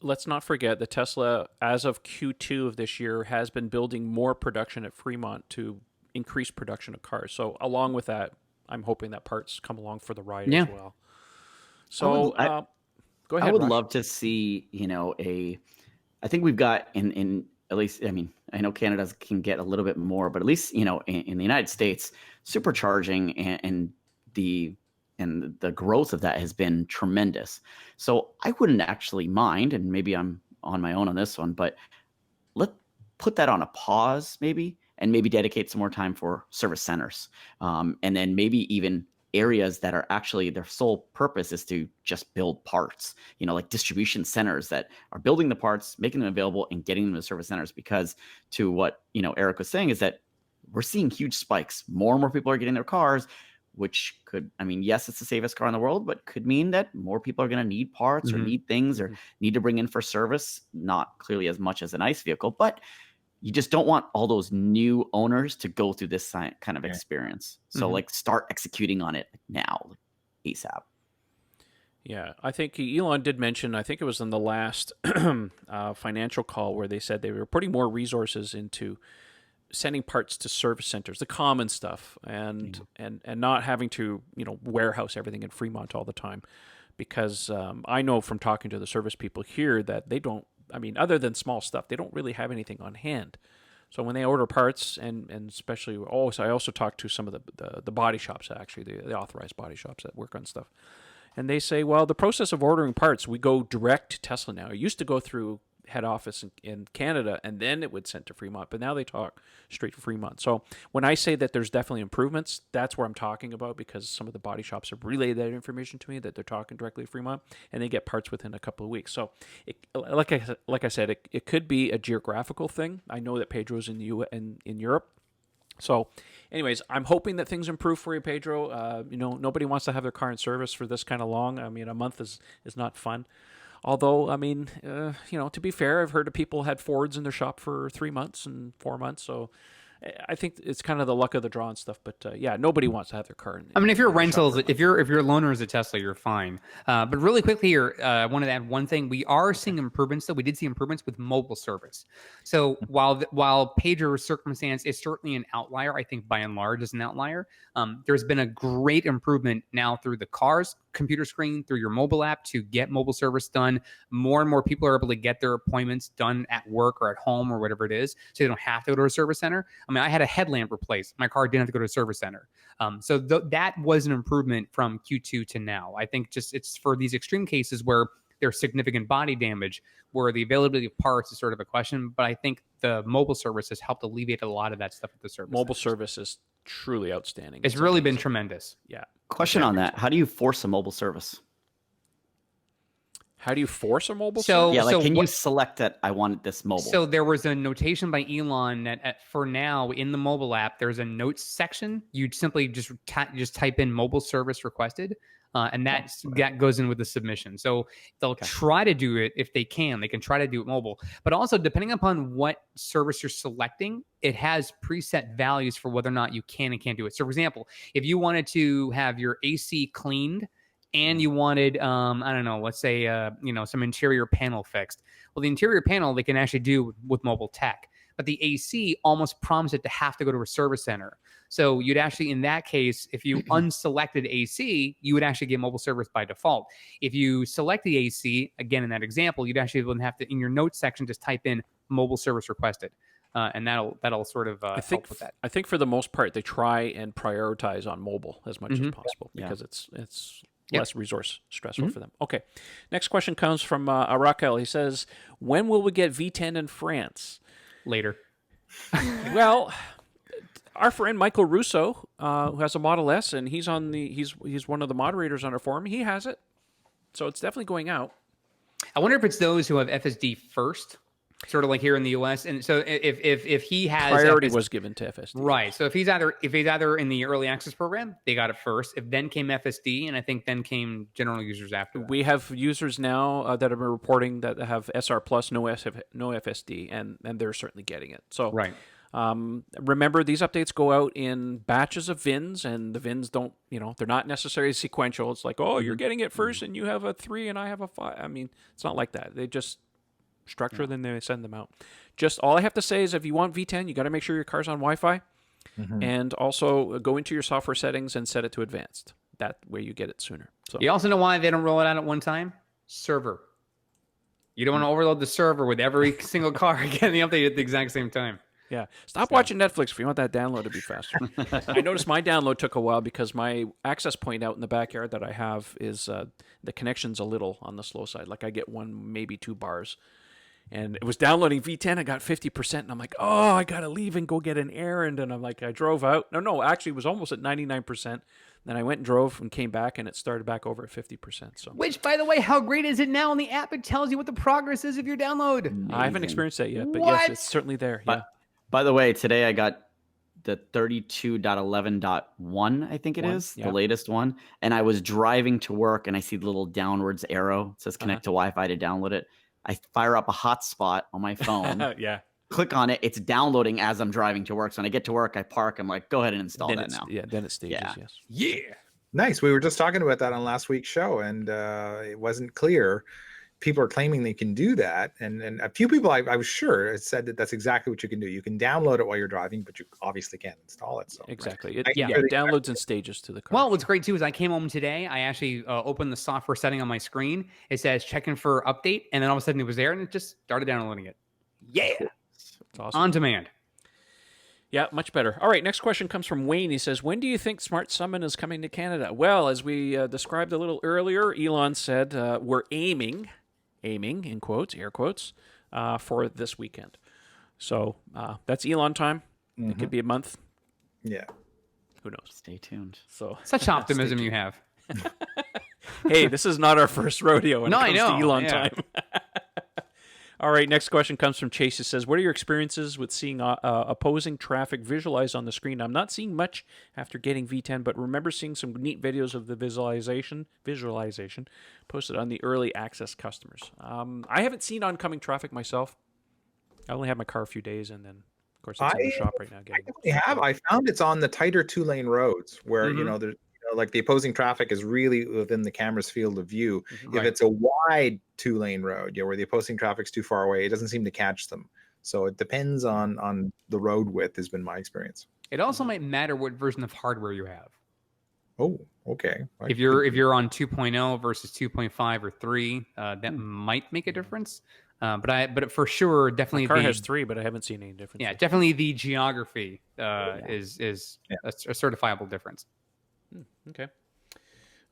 Let's not forget that Tesla, as of Q2 of this year, has been building more production at Fremont to increase production of cars. So along with that, I'm hoping that parts come along for the ride as well. So go ahead. I would Raj. love to see, I think we've got in at least, I mean, I know Canada can get a little bit more, but at least, in the United States, supercharging and the growth of that has been tremendous. So I wouldn't actually mind, and maybe I'm on my own on this one, but let's put that on a pause maybe, and maybe dedicate some more time for service centers. And then maybe even areas that are actually their sole purpose is to just build parts, like distribution centers that are building the parts, making them available and getting them to service centers. Because to what, Eric was saying is that we're seeing huge spikes. More and more people are getting their cars, which could, yes, it's the safest car in the world, but could mean that more people are going to need parts or need things or need to bring in for service. Not clearly as much as an ICE vehicle, but you just don't want all those new owners to go through this kind of experience. So start executing on it now, ASAP. Yeah, I think Elon did mention, I think it was in the last financial call where they said they were putting more resources into sending parts to service centers, the common stuff, and not having to, warehouse everything in Fremont all the time. Because I know from talking to the service people here that they don't, other than small stuff, they don't really have anything on hand. So when they order parts, and especially, I also talked to some of the body shops, actually, the authorized body shops that work on stuff. And they say, well, the process of ordering parts, we go direct to Tesla now. It used to go through head office in Canada, and then it would send to Fremont, but now they talk straight to Fremont. So when I say that there's definitely improvements, that's where I'm talking about, because some of the body shops have relayed that information to me, that they're talking directly to Fremont, and they get parts within a couple of weeks. So like I said, it could be a geographical thing. I know that Pedro's in in Europe. So anyways, I'm hoping that things improve for you, Pedro. Nobody wants to have their car in service for this kind of long. A month is not fun. Although, to be fair, I've heard of people had Fords in their shop for 3 months and 4 months. So I think it's kind of the luck of the draw and stuff. But nobody wants to have their car in if you're rentals, if your loaner is a Tesla, you're fine. But really quickly here, I wanted to add one thing. We are seeing improvements, though. We did see improvements with mobile service. So while Pedro's circumstance is certainly an outlier, I think by and large is an outlier, there's been a great improvement now through the car's computer screen, through your mobile app, to get mobile service done. More and more people are able to get their appointments done at work or at home or whatever it is, so they don't have to go to a service center. I had a headlamp replaced. My car didn't have to go to a service center. So that was an improvement from Q2 to now. I think it's for these extreme cases where there's significant body damage, where the availability of parts is sort of a question. But I think the mobile service has helped alleviate a lot of that stuff at the service Mobile centers. Service is truly outstanding. It's really been tremendous. Yeah. Question on that. How do you force a mobile service? How do you force a mobile service? Yeah, can you select that I wanted this mobile? So there was a notation by Elon that for now in the mobile app, there's a notes section. You'd simply just type in mobile service requested, and that goes in with the submission. So they'll try to do it if they can. They can try to do it mobile. But also, depending upon what service you're selecting, it has preset values for whether or not you can and can't do it. So for example, if you wanted to have your AC cleaned, and you wanted, let's say, some interior panel fixed. Well, the interior panel, they can actually do with mobile tech. But the AC almost prompts it to have to go to a service center. So you'd actually, in that case, if you unselected AC, you would actually get mobile service by default. If you select the AC, again, in that example, you'd actually have to, in your notes section, just type in mobile service requested. And that'll sort of help with that. I think for the most part, they try and prioritize on mobile as much as possible, because it's less resource stressful for them. Okay. Next question comes from Arakel. He says, when will we get V10 in France? Later. Well, our friend Michael Russo, who has a Model S, and he's one of the moderators on our forum, he has it. So it's definitely going out. I wonder if it's those who have FSD first. sort of like here in the U.S. And so if he has priority was given to FSD. Right. So if he's either in the early access program, they got it first. If then came FSD, and I think then came general users after that. We have users now that have been reporting that have SR Plus, no FSD, and they're certainly getting it. So right. Remember, these updates go out in batches of VINs, and the VINs don't, they're not necessarily sequential. It's like, oh, you're getting it first, and you have a 3, and I have a 5. I mean, it's not like that. They just structure, then they send them out. Just all I have to say is, if you want V10, you got to make sure your car's on Wi-Fi, and also go into your software settings and set it to advanced. That way, you get it sooner. So you also know why they don't roll it out at one time? Server. You don't want to overload the server with every single car getting the update at the exact same time. Yeah. Stop watching Netflix if you want that download to be faster. I noticed my download took a while because my access point out in the backyard that I have is the connection's a little on the slow side. Like I get 1, maybe 2 bars. And it was downloading V10. I got 50%. And I'm like, oh, I got to leave and go get an errand. And I'm like, I drove out. No, actually, it was almost at 99%. Then I went and drove and came back, and it started back over at 50%. So, which, by the way, how great is it now on the app? It tells you what the progress is of your download. Amazing. I haven't experienced that yet, but yes, it's certainly there. Yeah. By the way, today I got the 32.11.1, I think it is, the latest one. And I was driving to work, and I see the little downwards arrow. It says connect to Wi-Fi to download it. I fire up a hotspot on my phone. Yeah. Click on it. It's downloading as I'm driving to work. So when I get to work, I park. I'm like, go ahead and install then that now. Yeah, then it stages, yes. Yeah. Nice. We were just talking about that on last week's show, and it wasn't clear. People are claiming they can do that, and a few people I was sure said that that's exactly what you can do. You can download it while you're driving, but you obviously can't install it. So exactly, it downloads in stages to the car. Well, what's great too is I came home today. I actually opened the software setting on my screen. It says checking for update, and then all of a sudden it was there, and it just started downloading it. Yeah, it's awesome. On demand. Yeah, much better. All right, next question comes from Wayne. He says, when do you think Smart Summon is coming to Canada? Well, as we described a little earlier, Elon said we're aiming in quotes, air quotes, for this weekend. So that's Elon time. It could be a month. Yeah. Who knows? Stay tuned. So such optimism you have. Hey, this is not our first rodeo when it comes to Elon time. All right, next question comes from Chase. It says, what are your experiences with seeing opposing traffic visualized on the screen? I'm not seeing much after getting V10, but remember seeing some neat videos of the visualization posted on the early access customers. I haven't seen oncoming traffic myself. I only had my car a few days, and then, of course, it's in the shop right now. I found it's on the tighter 2-lane roads where, there's, like the opposing traffic is really within the camera's field of view. If it's a wide 2-lane road, where the opposing traffic's too far away, it doesn't seem to catch them. So it depends on the road width, has been my experience. It also might matter what version of hardware you have. Oh, okay. If you're on 2.0 versus 2.5 or 3, that might make a difference. But for sure, definitely my car has 3, but I haven't seen any difference. Yeah, definitely the geography is a certifiable difference. Okay.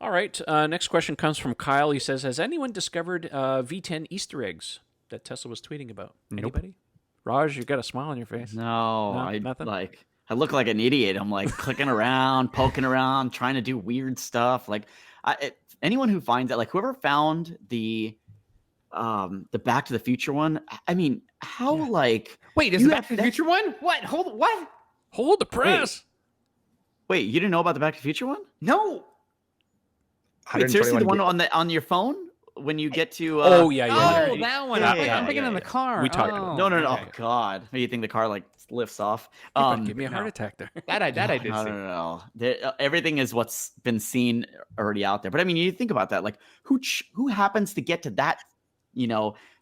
All right. Next question comes from Kyle. He says, has anyone discovered V10 Easter eggs that Tesla was tweeting about? Anybody? Raj, you got a smile on your face. No, nothing? I look like an idiot. I'm like clicking around, poking around, trying to do weird stuff. Like anyone who finds that, like whoever found the Back to the Future one, I mean, how like... Wait, is the Back to the Future one? What? Hold the press. Wait, you didn't know about the Back to the Future one? No. Wait, seriously, the one on your phone when you get to? Oh, that one. I'm thinking on the car. We talked about. No. Oh God, you think the car like lifts off? Give me a heart attack there. That I did see. No. Everything is what's been seen already out there. But I mean, you think about that. Like, who happens to get to that?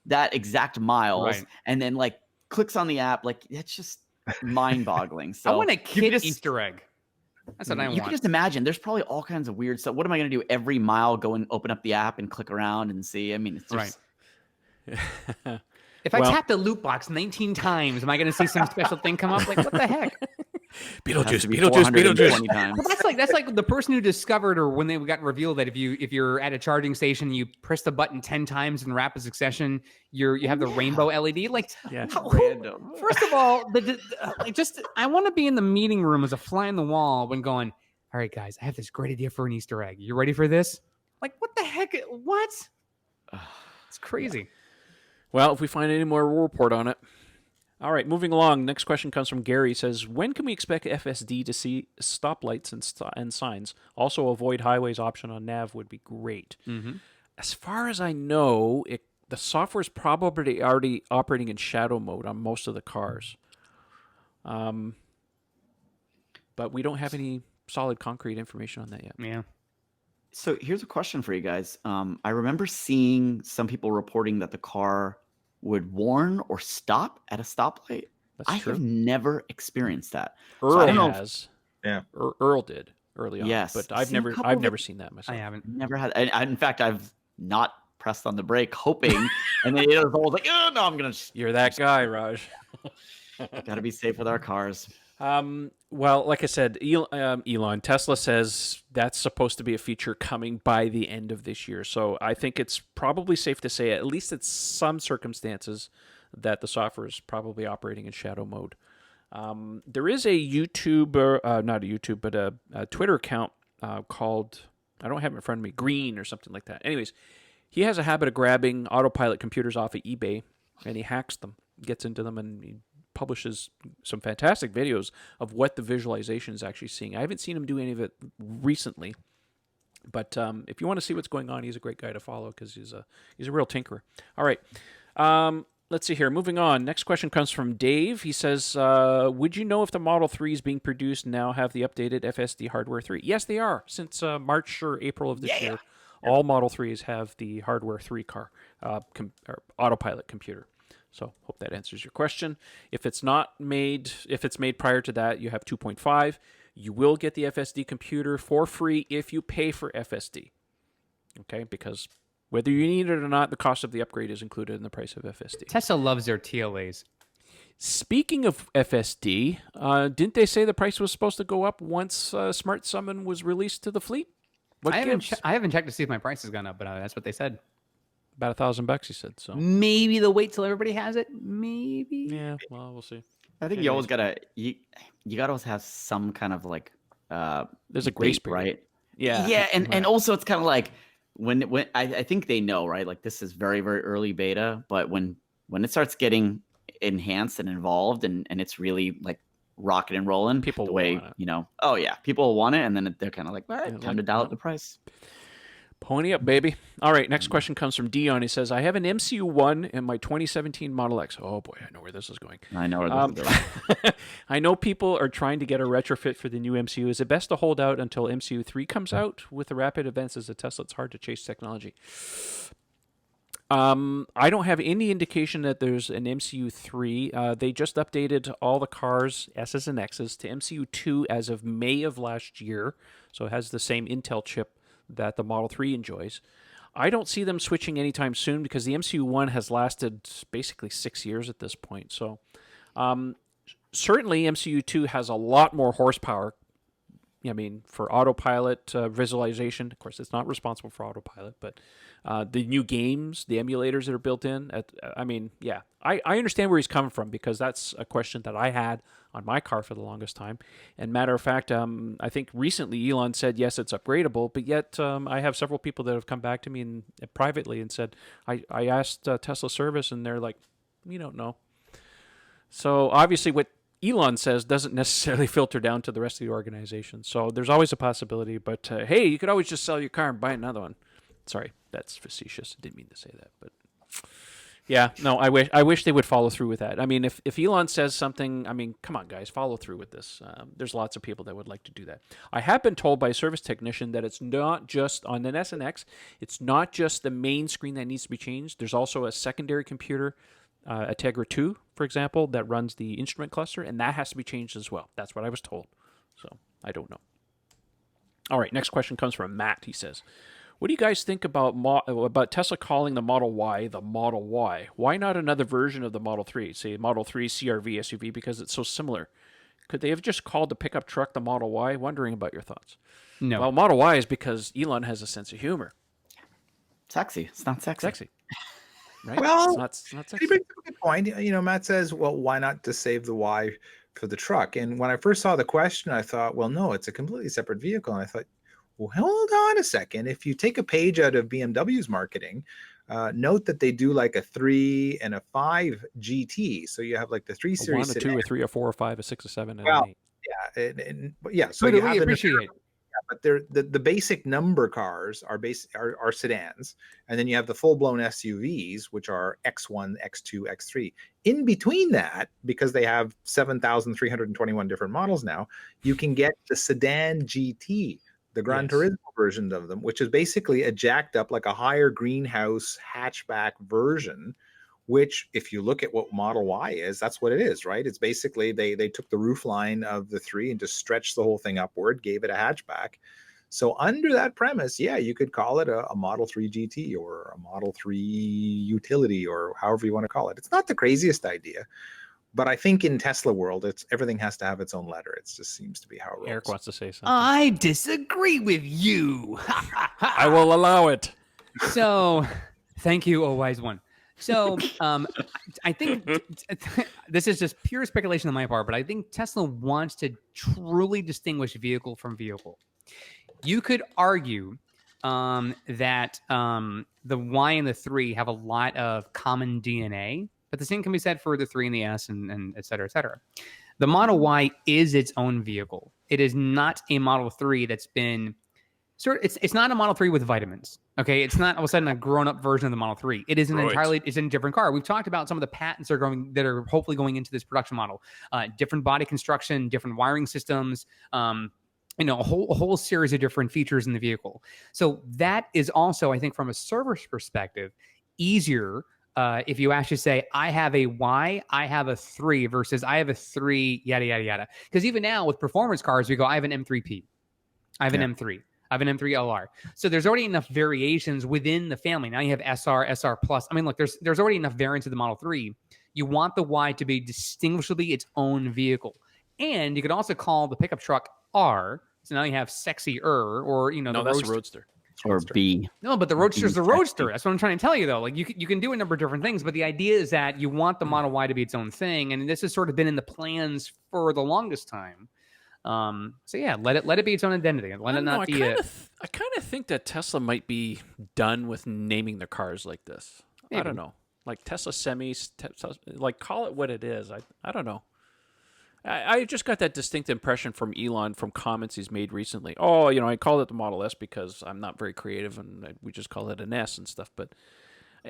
That exact miles, and then like clicks on the app. Like, it's just mind-boggling. So I want a kid Easter egg. That's what I want. You can just imagine there's probably all kinds of weird stuff. What am I going to do every mile? Go and open up the app and click around and see? I mean, it's just... If I tap the loot box 19 times, am I going to see some special thing come up? Like, what the heck? Beetlejuice. Well, that's like the person who discovered, or when they got revealed that if you're at a charging station, you press the button 10 times in rapid succession, you have the rainbow LED. Like, random. First of all, I want to be in the meeting room as a fly on the wall when going, all right, guys, I have this great idea for an Easter egg. You ready for this? Like, what the heck? What? It's crazy. Well, if we find any more, we'll report on it. All right, moving along. Next question comes from Gary. He says, when can we expect FSD to see stoplights and signs? Also, avoid highways option on nav would be great. Mm-hmm. As far as I know, the software is probably already operating in shadow mode on most of the cars. But we don't have any solid concrete information on that yet. Yeah. So here's a question for you guys. I remember seeing some people reporting that the car would warn or stop at a stoplight. That's true. have never experienced that. Earl I don't know if- has. Yeah. Earl did early on. Yes, But I've I've seen a never couple of never seen that myself. I haven't. Never had. In fact, I've not pressed on the brake, hoping, and then it was always like, oh no, I'm gonna. You're that guy, Raj. Got to be safe with our cars. Well, like I said, Elon, Tesla says that's supposed to be a feature coming by the end of this year. So I think it's probably safe to say, at least in some circumstances, that the software is probably operating in shadow mode. There is a YouTube, not a YouTube, but a Twitter account called, I don't have it in front of me, Green or something like that. Anyways, he has a habit of grabbing Autopilot computers off of eBay, and he hacks them, gets into them, and he publishes some fantastic videos of what the visualization is actually seeing. I haven't seen him do any of it recently, but if you want to see what's going on, he's a great guy to follow because he's a real tinkerer. All right. Let's see here. Moving on. Next question comes from Dave. He says, would you know if the Model 3s being produced now have the updated FSD hardware 3? Yes, they are. Since March or April of this year, all Model 3s have the hardware 3 car, or Autopilot computer. So hope that answers your question. If it's made prior to that, you have 2.5. You will get the FSD computer for free if you pay for FSD. Okay, because whether you need it or not, the cost of the upgrade is included in the price of FSD. Tesla loves their TLAs. Speaking of FSD, didn't they say the price was supposed to go up once Smart Summon was released to the fleet? I haven't checked to see if my price has gone up, but that's what they said. About $1,000, he said. So Maybe they'll wait till everybody has it. Maybe. yeah, well, we'll see. I think you always gotta you gotta always have some kind of like There's a grace date, period, right? Yeah, and also it's kind of like when I think they know, right? Like this is very, very early beta, but when it starts getting enhanced and involved and it's really like rocking and rolling, People the way want it. you know, oh yeah, people will want it, and then they're kind of like, all right, time to dial up the price. Pony up, baby. All right, next question comes from Dion. He says, I have an MCU1 in my 2017 Model X. Oh, boy, I know where this is going. I know where this is going. I know people are trying to get a retrofit for the new MCU. Is it best to hold out until MCU 3 comes out? With the rapid advances of Tesla, it's hard to chase technology. I don't have any indication that there's an MCU 3. They just updated all the cars, S's and X's, to MCU 2 as of May of last year. So it has the same Intel chip that the Model 3 enjoys. I don't see them switching anytime soon because the MCU1 has lasted basically 6 years at this point. So certainly MCU2 has a lot more horsepower. I mean, for Autopilot visualization, of course, it's not responsible for Autopilot, but the new games, the emulators that are built in, I understand where he's coming from because that's a question that I had on my car for the longest time. And matter of fact, I think recently Elon said, yes, it's upgradable, but yet I have several people that have come back to me privately and said, I asked Tesla service and they're like, we don't know. So obviously what Elon says doesn't necessarily filter down to the rest of the organization. So there's always a possibility, but hey, you could always just sell your car and buy another one. Sorry, that's facetious. I didn't mean to say that, but yeah, no, I wish they would follow through with that. I mean, if Elon says something, I mean, come on, guys, follow through with this. There's lots of people that would like to do that. I have been told by a service technician that it's not just on an S and X. It's not just the main screen that needs to be changed. There's also a secondary computer, a Tegra 2, for example, that runs the instrument cluster, and that has to be changed as well. That's what I was told. So I don't know. All right, next question comes from Matt. He says, what do you guys think about Tesla calling the Model Y the Model Y? Why not another version of the Model 3, say Model 3 CRV SUV, because it's so similar? Could they have just called the pickup truck the Model Y? Wondering about your thoughts. No. Well, Model Y is because Elon has a sense of humor. Sexy. It's not sexy. Right? Well, it's not he sexy. brings up a good point. You know, Matt says, well, why not just save the Y for the truck? And when I first saw the question, I thought, well, no, it's a completely separate vehicle. And I thought, well, hold on a second. If you take a page out of BMW's marketing, Note that they do like a 3 and a 5 GT. So you have like the 3 A Series 1, a sedan. 2, a 3, a 4, a 5, a 6, a 7, and Well, an 8. yeah, yeah. So Good, you we have appreciate. but the basic number cars are sedans, and then you have the full blown SUVs, which are X1, X2, X3. In between that, because they have 7,321 different models now, you can get the sedan GT, the Gran Turismo version of them, which is basically a jacked up, like a higher greenhouse hatchback version. Which, if you look at what Model Y is, that's what it is, right? It's basically they took the roof line of the 3 and just stretched the whole thing upward, gave it a hatchback. So under that premise, yeah, you could call it a Model 3 GT or a Model 3 utility or however you want to call it. It's not the craziest idea, but I think in Tesla world, it's everything has to have its own letter. It just seems to be how it rolls. Eric wants to say something. I disagree with you. I will allow it. So, thank you, oh wise one. So, I think this is just pure speculation on my part, but I think Tesla wants to truly distinguish vehicle from vehicle. You could argue that the Y and the 3 have a lot of common DNA, but the same can be said for the 3 and the S and et cetera, et cetera. The Model Y is its own vehicle. It is not a Model 3 that's been it's not a Model 3 with vitamins. Okay, it's not all of a sudden a grown-up version of the Model 3. It is it's a different car. We've talked about some of the patents that are hopefully going into this production model. Different body construction, different wiring systems, a whole series of different features in the vehicle. So that is also, I think, from a server's perspective, easier if you actually say, I have a Y, I have a 3 versus I have a 3, yada, yada, yada. Because even now with performance cars, we go, I have an M3P, I have an M3. I have an M3LR. So there's already enough variations within the family. Now you have SR, SR Plus. I mean, look, there's already enough variants of the Model 3. You want the Y to be distinguishably its own vehicle. And you could also call the pickup truck R. So now you have sexier, or, No, the that's Roadster. a Roadster. Or B. No, but the Roadster's the Roadster. That's what I'm trying to tell you, though. Like, you can do a number of different things, but the idea is that you want the Model Y to be its own thing. And this has sort of been in the plans for the longest time. So yeah, let it be its own identity. Let it not be I kind of think that Tesla might be done with naming their cars like this. Maybe. I don't know. Like Tesla Semis, like call it what it is. I don't know. I just got that distinct impression from Elon from comments he's made recently. Oh, I called it the Model S because I'm not very creative and we just call it an S and stuff. But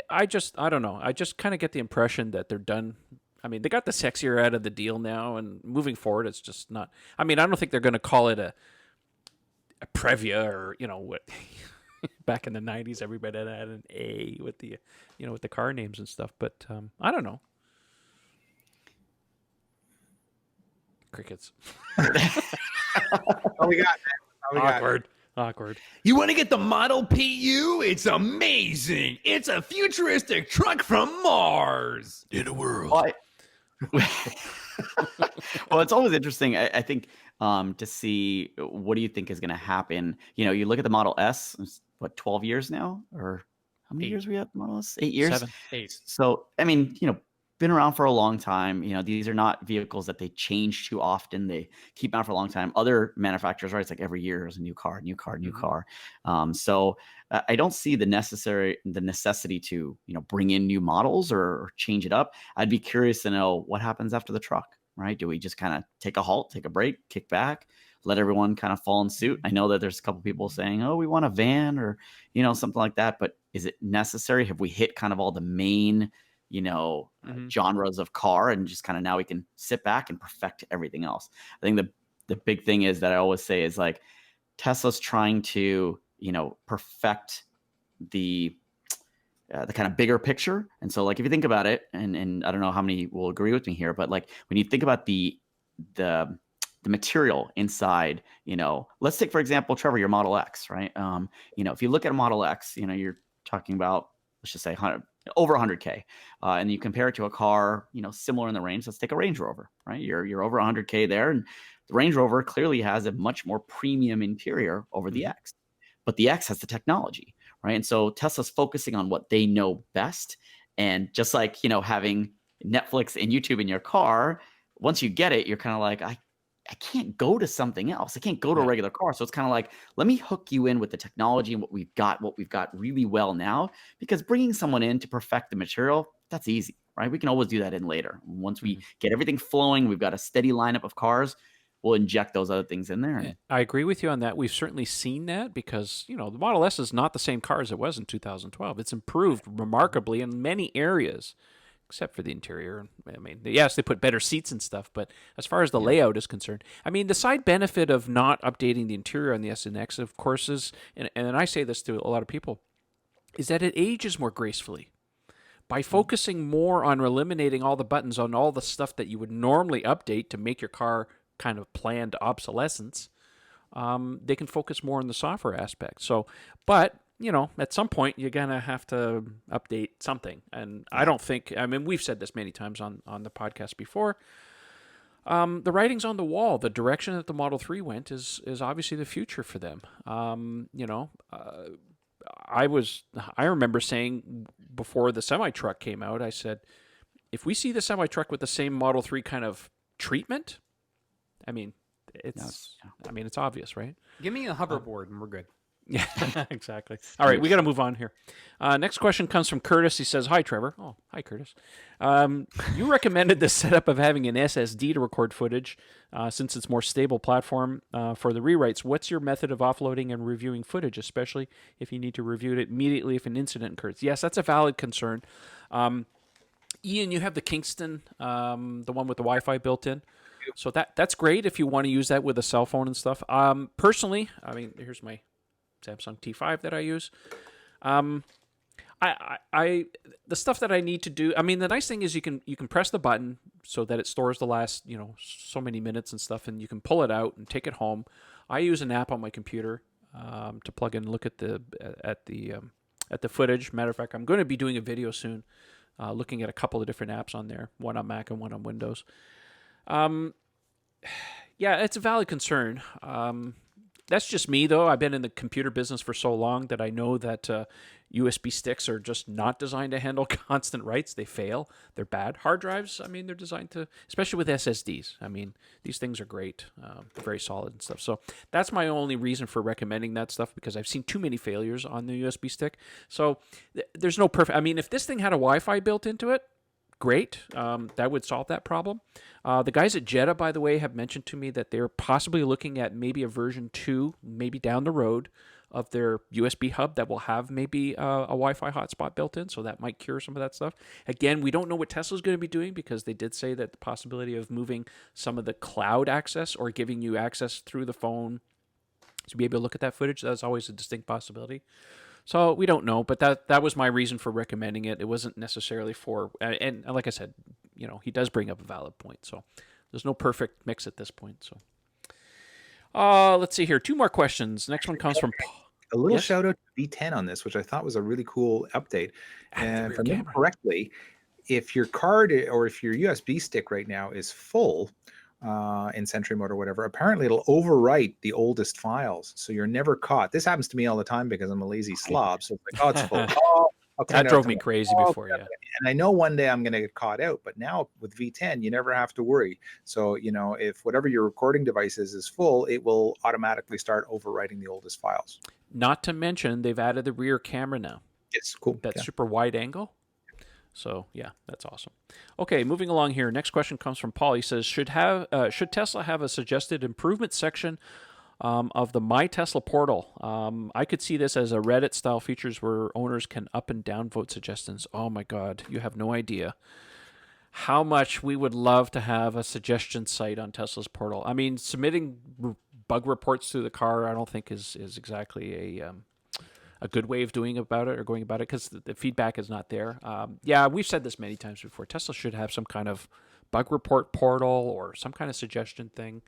I don't know. I just kind of get the impression that they're done. I mean, they got the sexier out of the deal now, and moving forward, it's just not. I mean, I don't think they're going to call it a Previa or what. Back in the '90s, everybody had an A with the with the car names and stuff. But I don't know. Crickets. All we got, man. Awkward. You want to get the Model PU? It's amazing. It's a futuristic truck from Mars. In a world. Well, it's always interesting, I think, to see what do you think is going to happen. You look at the Model S, what, 12 years now? Or how many years we have the Model S? 8 years? 7. 8. So, I mean, been around for a long time. These are not vehicles that they change too often. They keep out for a long time. Other manufacturers, right? It's like every year there's a new car. So I don't see the necessity to, bring in new models or change it up. I'd be curious to know what happens after the truck, right? Do we just kind of take a halt, take a break, kick back, let everyone kind of fall in suit? I know that there's a couple people saying, oh, we want a van or, something like that, but is it necessary? Have we hit kind of all the main genres of car, and just kind of now we can sit back and perfect everything else? I think the big thing is that I always say is like Tesla's trying to, perfect the kind of bigger picture. And so like, if you think about it, and I don't know how many will agree with me here, but like when you think about the material inside, let's take, for example, Trevor, your Model X, right? If you look at a Model X, you're talking about, let's just say over 100K, and you compare it to a car, similar in the range. Let's take a Range Rover, right? You're over 100K there, and the Range Rover clearly has a much more premium interior over the X, but the X has the technology, right? And so Tesla's focusing on what they know best, and just like having Netflix and YouTube in your car, once you get it, you're kind of like, I can't go to something else. I can't go to a regular car. So it's kind of like, let me hook you in with the technology and what we've got really well now, because bringing someone in to perfect the material, that's easy, right? We can always do that in later. Once we get everything flowing, we've got a steady lineup of cars, we'll inject those other things in there. And I agree with you on that. We've certainly seen that because, the Model S is not the same car as it was in 2012. It's improved remarkably in many areas, except for the interior. I mean, yes, they put better seats and stuff, but as far as the layout is concerned, I mean, the side benefit of not updating the interior on the S and X, of course, is, and I say this to a lot of people, is that it ages more gracefully. By focusing more on eliminating all the buttons on all the stuff that you would normally update to make your car kind of planned obsolescence, they can focus more on the software aspect. So, but at some point you're gonna have to update something, and I don't think. I mean, we've said this many times on the podcast before. The writing's on the wall. The direction that the Model 3 went is obviously the future for them. I remember saying before the semi-truck came out, I said, if we see the semi-truck with the same Model 3 kind of treatment, I mean, it's obvious, right? Give me a hoverboard and we're good. Yeah, exactly. All right, we got to move on here. Next question comes from Curtis. He says, "Hi, Trevor." Oh, hi, Curtis. You recommended the setup of having an SSD to record footage since it's more stable platform for the rewrites. What's your method of offloading and reviewing footage, especially if you need to review it immediately if an incident occurs? Yes, that's a valid concern. Ian, you have the Kingston, the one with the Wi-Fi built in. So that's great if you want to use that with a cell phone and stuff. Personally, I mean, here's my Samsung T5 that I use. I the stuff that I need to do. I mean, the nice thing is you can press the button so that it stores the last so many minutes and stuff, and you can pull it out and take it home. I use an app on my computer to plug in and look at the footage. Matter of fact, I'm going to be doing a video soon, looking at a couple of different apps on there, one on Mac and one on Windows. Yeah, it's a valid concern. That's just me, though. I've been in the computer business for so long that I know that USB sticks are just not designed to handle constant writes. They fail. They're bad. Hard drives, I mean, they're designed to, especially with SSDs. I mean, these things are great. They're very solid and stuff. So that's my only reason for recommending that stuff, because I've seen too many failures on the USB stick. So there's no perfect. I mean, if this thing had a Wi-Fi built into it, great. That would solve that problem. The guys at GetJeda, by the way, have mentioned to me that they're possibly looking at maybe a version 2, maybe down the road, of their USB hub that will have maybe a Wi-Fi hotspot built in, so that might cure some of that stuff. Again, we don't know what Tesla's going to be doing, because they did say that the possibility of moving some of the cloud access or giving you access through the phone to be able to look at that footage, that's always a distinct possibility. So we don't know, but that was my reason for recommending it. It wasn't necessarily for, and like I said, he does bring up a valid point. So there's no perfect mix at this point. So let's see here. 2 more questions. Next one comes from a little shout out to V10 on this, which I thought was a really cool update. And if I remember correctly, if your card or if your USB stick right now is full in Sentry Mode or whatever, apparently it'll overwrite the oldest files, so you're never caught. This happens to me all the time because I'm a lazy slob. So it's like, oh, it's full. That drove me crazy before, yeah. And I know one day I'm going to get caught out, but now with V10, you never have to worry. So, if whatever your recording device is full, it will automatically start overwriting the oldest files. Not to mention, they've added the rear camera now. It's cool. That's super wide angle. So, yeah, that's awesome. Okay, moving along here. Next question comes from Paul. He says, should Tesla have a suggested improvement section of the My Tesla portal? I could see this as a Reddit-style features where owners can up and down vote suggestions. Oh, my God. You have no idea how much we would love to have a suggestion site on Tesla's portal. I mean, submitting bug reports through the car, I don't think is exactly a good way of going about it, because the feedback is not there. Yeah, we've said this many times before. Tesla should have some kind of bug report portal or some kind of suggestion thing.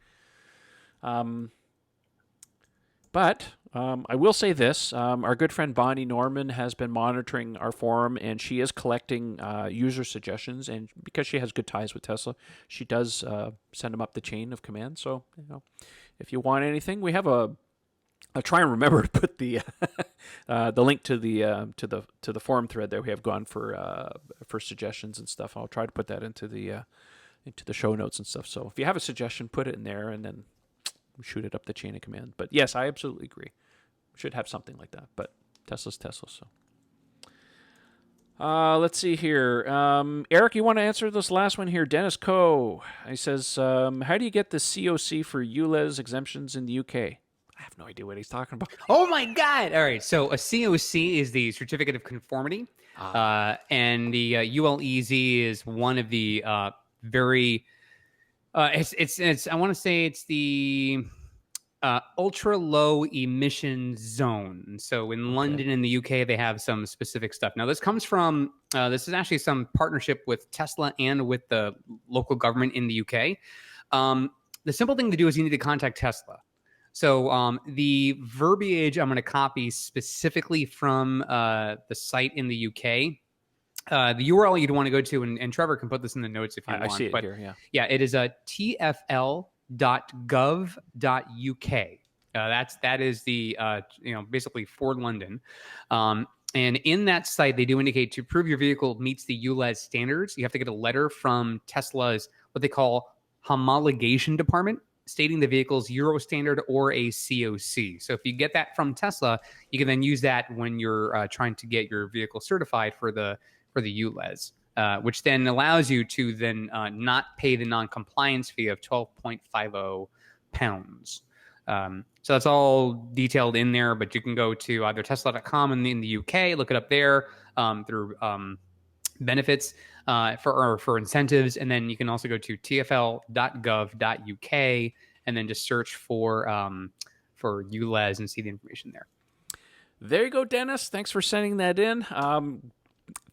But I will say this. Our good friend Bonnie Norman has been monitoring our forum, and she is collecting user suggestions. And because she has good ties with Tesla, she does send them up the chain of command. So, if you want anything, we have I'll try and remember to put the link to the forum thread that we have gone for suggestions and stuff. I'll try to put that into the into the show notes and stuff. So if you have a suggestion, put it in there, and then shoot it up the chain of command. But yes, I absolutely agree. We should have something like that. But Tesla's Tesla, so. Let's see here. Eric, you want to answer this last one here? Dennis Coe. He says, how do you get the COC for ULEZ exemptions in the UK? I have no idea what he's talking about. Oh my God! All right, so a COC is the Certificate of Conformity, and the ULEZ is one of the very. It's I want to say it's the ultra low emission zone. So in London and the UK, they have some specific stuff. Now this comes from this is actually some partnership with Tesla and with the local government in the UK. The simple thing to do is you need to contact Tesla. So the verbiage I'm going to copy specifically from the site in the UK. The URL you'd want to go to, and Trevor can put this in the notes if you want. I see it here, yeah. Yeah, it is tfl.gov.uk. That is the basically for London. And in that site, they do indicate to prove your vehicle meets the ULEZ standards, you have to get a letter from Tesla's what they call homologation department, stating the vehicle's Euro standard or a COC. So if you get that from Tesla, you can then use that when you're trying to get your vehicle certified for the ULEZ, which then allows you to then not pay the non-compliance fee of £12.50. So that's all detailed in there, but you can go to either tesla.com in the UK, look it up there through benefits for incentives, and then you can also go to tfl.gov.uk and then just search for ULEZ and see the information there. There you go, Dennis. Thanks for sending that in.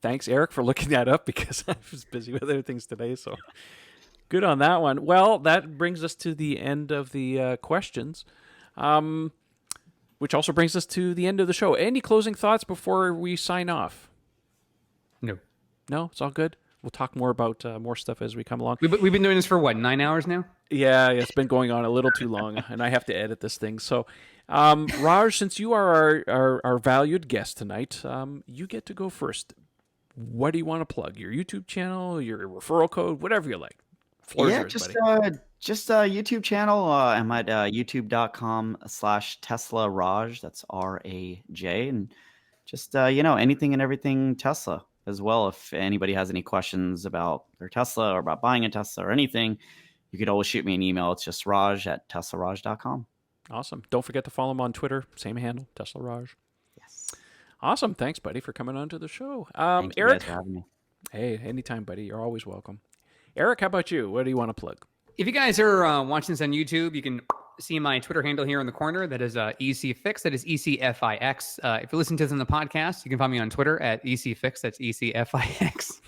Thanks, Eric, for looking that up because I was busy with other things today. So good on that one. Well, that brings us to the end of the questions, which also brings us to the end of the show. Any closing thoughts before we sign off? No, it's all good. We'll talk more about more stuff as we come along. We've been doing this for, 9 hours now? Yeah, it's been going on a little too long, and I have to edit this thing. So, Raj, since you are our valued guest tonight, you get to go first. What do you want to plug? Your YouTube channel, your referral code, whatever you like. Floor's yours, just buddy. just a YouTube channel. I'm at youtube.com/TeslaRaj. That's RAJ, and just anything and everything Tesla as well. If anybody has any questions about their Tesla or about buying a Tesla or anything, you could always shoot me an email. It's just raj@teslaraj.com. Awesome. Don't forget to follow him on Twitter. Same handle, TeslaRaj. Yes. Awesome. Thanks, buddy, for coming on to the show. Thank you Eric, guys for having me. Hey, anytime, buddy. You're always welcome. Eric, how about you? What do you want to plug? If you guys are watching this on YouTube, you can see my Twitter handle here in the corner. That is ECFix. That is ECFIX. If you listen to this in the podcast, you can find me on Twitter at ECFix. That's ECFIX.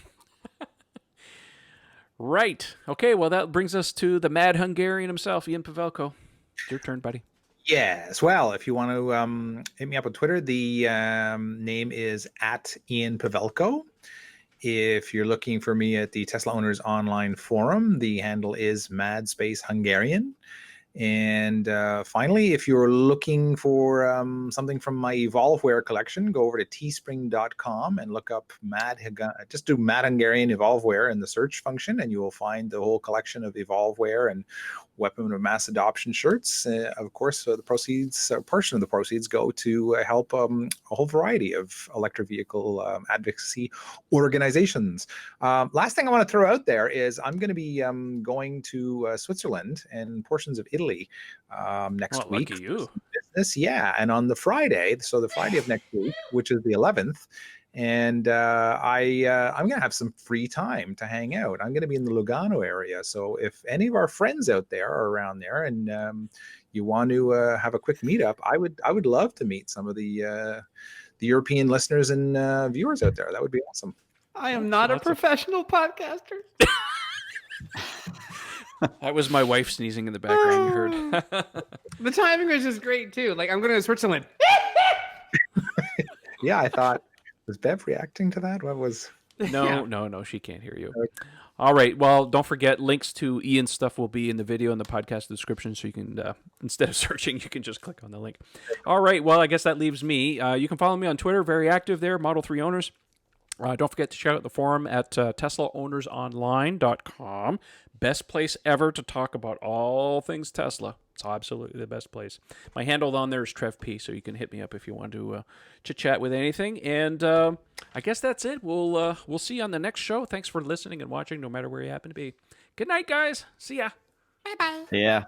Right. Okay, well, that brings us to the mad Hungarian himself, Ian Pavelko. It's your turn, buddy. Yes. Well, if you want to hit me up on Twitter, the name is @Ian Pavelko. If you're looking for me at the Tesla Owners Online Forum, the handle is Madspace Hungarian. And finally, if you're looking for something from my Evolveware collection, go over to teespring.com and look up just do Mad Hungarian Evolveware in the search function, and you will find the whole collection of Evolveware and Weapon of Mass Adoption shirts. Of course, the proceeds, a portion of the proceeds, go to help a whole variety of electric vehicle advocacy organizations. Last thing I want to throw out there is I'm going to be going to Switzerland and portions of Italy next week. Lucky you. Business, yeah. And on the Friday, so the Friday of next week, which is the 11th, and I'm going to have some free time to hang out. I'm going to be in the Lugano area. So if any of our friends out there are around there and you want to have a quick meetup, I would love to meet some of the European listeners and viewers out there. That would be awesome. I am not a professional podcaster. That was my wife sneezing in the background, you heard. The timing was just great, too. Like, I'm going to Switzerland. Yeah, I thought, was Bev reacting to that? What was... No, she can't hear you. Okay. All right, well, don't forget, links to Ian's stuff will be in the video and the podcast description, so you can, instead of searching, you can just click on the link. All right, well, I guess that leaves me. You can follow me on Twitter, very active there, Model 3 Owners. Don't forget to check out the forum at TeslaOwnersOnline.com. Best place ever to talk about all things Tesla. It's absolutely the best place. My handle on there is TrevP, so you can hit me up if you want to chit-chat with anything. And I guess that's it. We'll see you on the next show. Thanks for listening and watching, no matter where you happen to be. Good night, guys. See ya. Yeah.